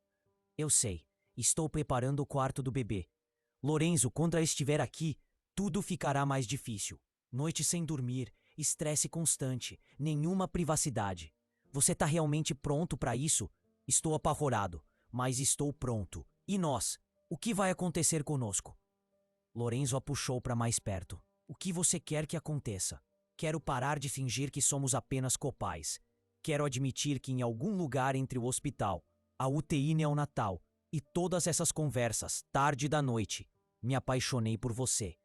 Eu sei. Estou preparando o quarto do bebê. Lorenzo, quando ela estiver aqui, tudo ficará mais difícil. Noite sem dormir, estresse constante, nenhuma privacidade. Você está realmente pronto para isso? Estou apavorado, mas estou pronto. E nós? O que vai acontecer conosco? Lorenzo a puxou para mais perto. O que você quer que aconteça? Quero parar de fingir que somos apenas copais. Quero admitir que em algum lugar entre o hospital, a UTI neonatal e todas essas conversas, tarde da noite, me apaixonei por você.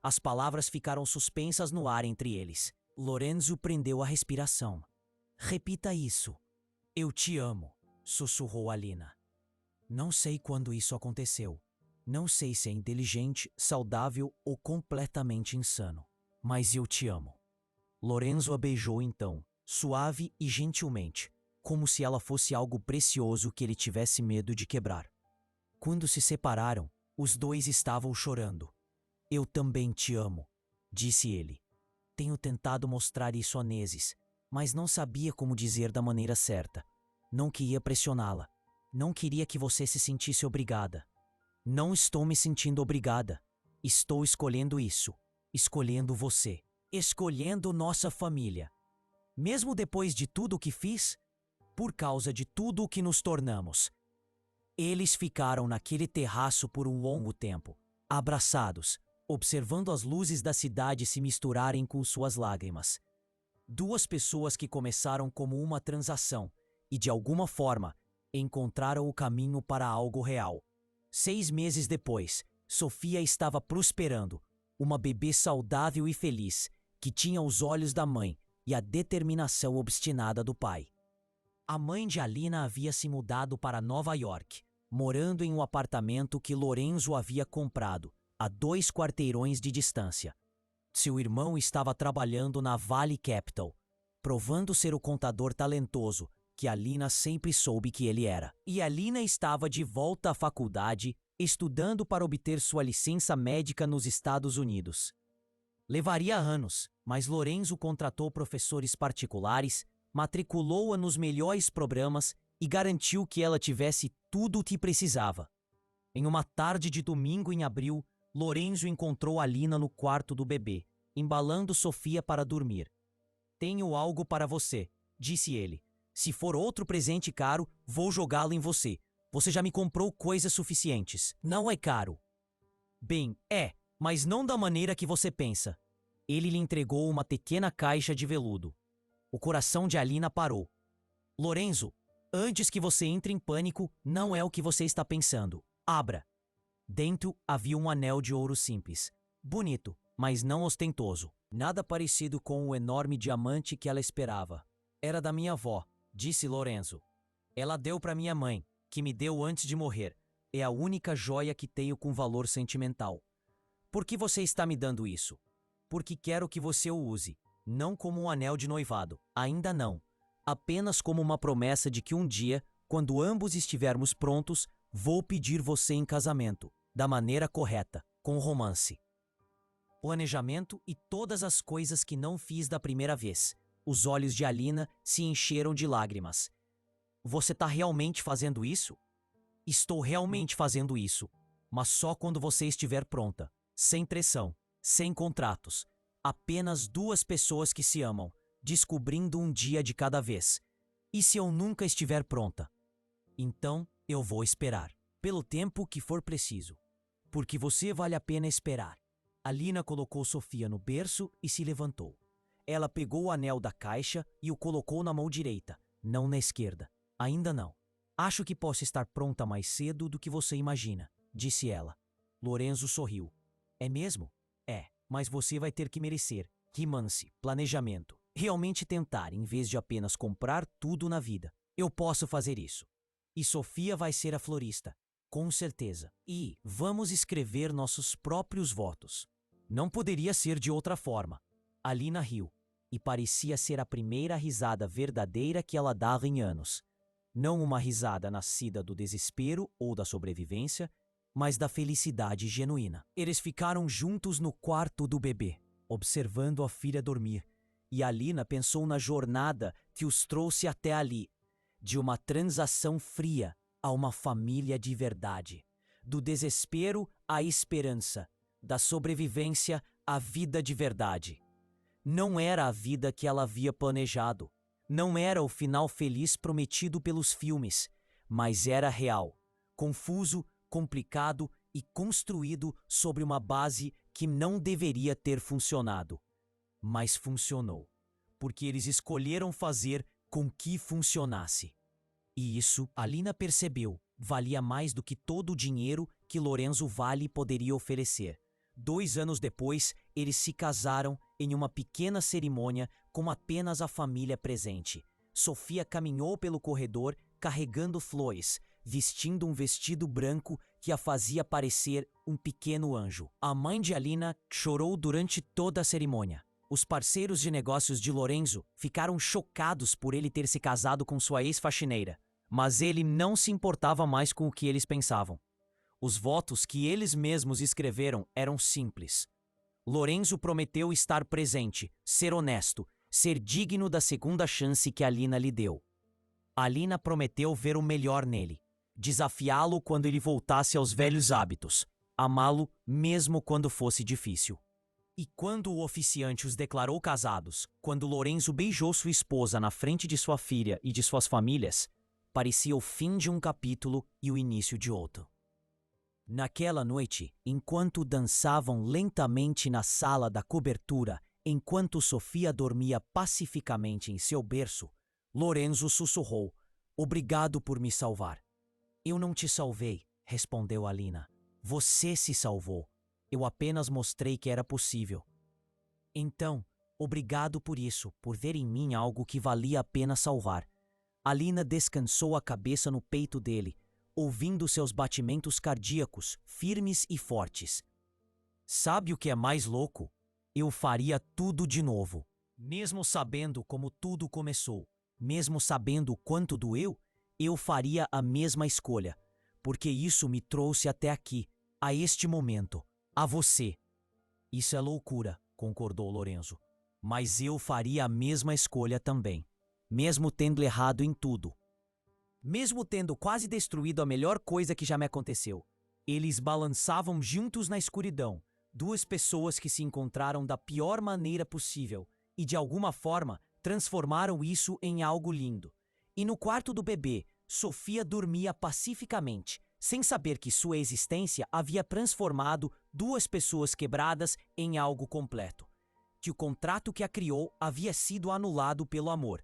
As palavras ficaram suspensas no ar entre eles. Lorenzo prendeu a respiração. Repita isso. Eu te amo, sussurrou Alina. Não sei quando isso aconteceu. Não sei se é inteligente, saudável ou completamente insano. Mas eu te amo. Lorenzo a beijou então, suave e gentilmente, como se ela fosse algo precioso que ele tivesse medo de quebrar. Quando se separaram, os dois estavam chorando. Eu também te amo, disse ele. Tenho tentado mostrar isso a Neses, mas não sabia como dizer da maneira certa. Não queria pressioná-la. Não queria que você se sentisse obrigada. Não estou me sentindo obrigada. Estou escolhendo isso. Escolhendo você. Escolhendo nossa família. Mesmo depois de tudo o que fiz, por causa de tudo o que nos tornamos. Eles ficaram naquele terraço por um longo tempo, abraçados, observando as luzes da cidade se misturarem com suas lágrimas. Duas pessoas que começaram como uma transação e, de alguma forma, encontraram o caminho para algo real. 6 meses depois, Sofia estava prosperando, uma bebê saudável e feliz, que tinha os olhos da mãe e a determinação obstinada do pai. A mãe de Alina havia se mudado para Nova York, morando em um apartamento que Lorenzo havia comprado, a 2 quarteirões de distância. Seu irmão estava trabalhando na Valley Capital, provando ser o contador talentoso que Alina sempre soube que ele era. E Alina estava de volta à faculdade, estudando para obter sua licença médica nos Estados Unidos. Levaria anos, mas Lorenzo contratou professores particulares, matriculou-a nos melhores programas e garantiu que ela tivesse tudo o que precisava. Em uma tarde de domingo em abril, Lorenzo encontrou Alina no quarto do bebê, embalando Sofia para dormir. Tenho algo para você, disse ele. Se for outro presente caro, vou jogá-lo em você. Você já me comprou coisas suficientes. Não é caro. Bem, é, mas não da maneira que você pensa. Ele lhe entregou uma pequena caixa de veludo. O coração de Alina parou. Lorenzo, antes que você entre em pânico, não é o que você está pensando. Abra. Dentro havia um anel de ouro simples. Bonito, mas não ostentoso. Nada parecido com o enorme diamante que ela esperava. Era da minha avó, disse Lorenzo. Ela deu para minha mãe, que me deu antes de morrer. É a única joia que tenho com valor sentimental. Por que você está me dando isso? Porque quero que você o use, não como um anel de noivado, ainda não. Apenas como uma promessa de que um dia, quando ambos estivermos prontos, vou pedir você em casamento, da maneira correta, com romance. Planejamento e todas as coisas que não fiz da primeira vez. Os olhos de Alina se encheram de lágrimas. Você está realmente fazendo isso? Estou realmente fazendo isso, mas só quando você estiver pronta, sem pressão, sem contratos, apenas duas pessoas que se amam, descobrindo um dia de cada vez. E se eu nunca estiver pronta? Então eu vou esperar, pelo tempo que for preciso, porque você vale a pena esperar. Alina colocou Sofia no berço e se levantou. Ela pegou o anel da caixa e o colocou na mão direita, não na esquerda. Ainda não. Acho que posso estar pronta mais cedo do que você imagina, disse ela. Lorenzo sorriu. É mesmo? É, mas você vai ter que merecer. Romance, planejamento. Realmente tentar em vez de apenas comprar tudo na vida. Eu posso fazer isso. E Sofia vai ser a florista, com certeza. E vamos escrever nossos próprios votos. Não poderia ser de outra forma. Alina riu, e parecia ser a primeira risada verdadeira que ela dava em anos. Não uma risada nascida do desespero ou da sobrevivência, mas da felicidade genuína. Eles ficaram juntos no quarto do bebê, observando a filha dormir, e Alina pensou na jornada que os trouxe até ali, de uma transação fria a uma família de verdade, do desespero à esperança, da sobrevivência à vida de verdade. Não era a vida que ela havia planejado. Não era o final feliz prometido pelos filmes, mas era real, confuso, complicado e construído sobre uma base que não deveria ter funcionado. Mas funcionou, porque eles escolheram fazer com que funcionasse. E isso, Alina percebeu, valia mais do que todo o dinheiro que Lorenzo Valle poderia oferecer. 2 anos depois, eles se casaram em uma pequena cerimônia com apenas a família presente. Sofia caminhou pelo corredor carregando flores, vestindo um vestido branco que a fazia parecer um pequeno anjo. A mãe de Alina chorou durante toda a cerimônia. Os parceiros de negócios de Lorenzo ficaram chocados por ele ter se casado com sua ex-faxineira, mas ele não se importava mais com o que eles pensavam. Os votos que eles mesmos escreveram eram simples. Lorenzo prometeu estar presente, ser honesto, ser digno da segunda chance que Alina lhe deu. Alina prometeu ver o melhor nele, desafiá-lo quando ele voltasse aos velhos hábitos, amá-lo mesmo quando fosse difícil. E quando o oficiante os declarou casados, quando Lorenzo beijou sua esposa na frente de sua filha e de suas famílias, parecia o fim de um capítulo e o início de outro. Naquela noite, enquanto dançavam lentamente na sala da cobertura, enquanto Sofia dormia pacificamente em seu berço, Lorenzo sussurrou: "Obrigado por me salvar." "Eu não te salvei", respondeu Alina. "Você se salvou. Eu apenas mostrei que era possível." "Então, obrigado por isso, por ver em mim algo que valia a pena salvar." Alina descansou a cabeça no peito dele, ouvindo seus batimentos cardíacos, firmes e fortes. "Sabe o que é mais louco? Eu faria tudo de novo. Mesmo sabendo como tudo começou, mesmo sabendo o quanto doeu, eu faria a mesma escolha, porque isso me trouxe até aqui, a este momento, a você." "Isso é loucura", concordou Lorenzo. "Mas eu faria a mesma escolha também, mesmo tendo errado em tudo. Mesmo tendo quase destruído a melhor coisa que já me aconteceu." Eles balançavam juntos na escuridão, duas pessoas que se encontraram da pior maneira possível e, de alguma forma, transformaram isso em algo lindo. E no quarto do bebê, Sofia dormia pacificamente, sem saber que sua existência havia transformado duas pessoas quebradas em algo completo. Que o contrato que a criou havia sido anulado pelo amor.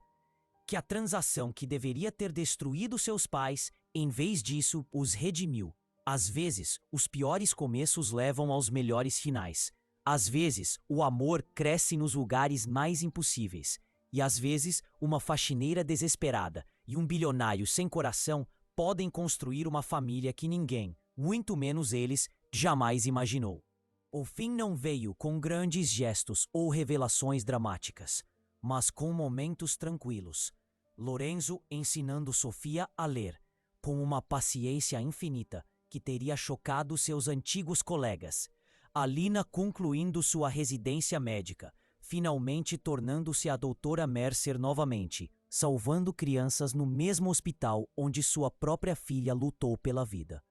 Que a transação que deveria ter destruído seus pais, em vez disso, os redimiu. Às vezes, os piores começos levam aos melhores finais. Às vezes, o amor cresce nos lugares mais impossíveis. E às vezes, uma faxineira desesperada e um bilionário sem coração podem construir uma família que ninguém, muito menos eles, jamais imaginou. O fim não veio com grandes gestos ou revelações dramáticas, mas com momentos tranquilos. Lorenzo ensinando Sofia a ler, com uma paciência infinita que teria chocado seus antigos colegas. Alina concluindo sua residência médica, finalmente tornando-se a doutora Mercer novamente, salvando crianças no mesmo hospital onde sua própria filha lutou pela vida.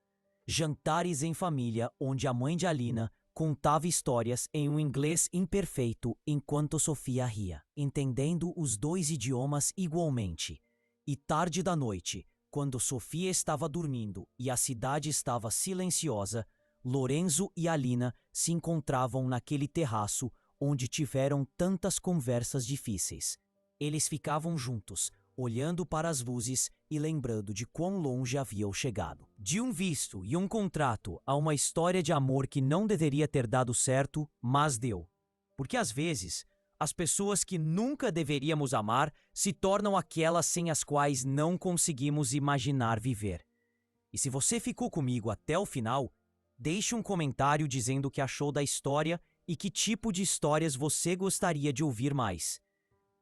Jantares em família onde a mãe de Alina contava histórias em um inglês imperfeito enquanto Sofia ria, entendendo os dois idiomas igualmente. E tarde da noite, quando Sofia estava dormindo e a cidade estava silenciosa, Lorenzo e Alina se encontravam naquele terraço onde tiveram tantas conversas difíceis. Eles ficavam juntos, olhando para as luzes e lembrando de quão longe haviam chegado. De um visto e um contrato a uma história de amor que não deveria ter dado certo, mas deu. Porque às vezes, as pessoas que nunca deveríamos amar se tornam aquelas sem as quais não conseguimos imaginar viver. E se você ficou comigo até o final, deixe um comentário dizendo o que achou da história e que tipo de histórias você gostaria de ouvir mais.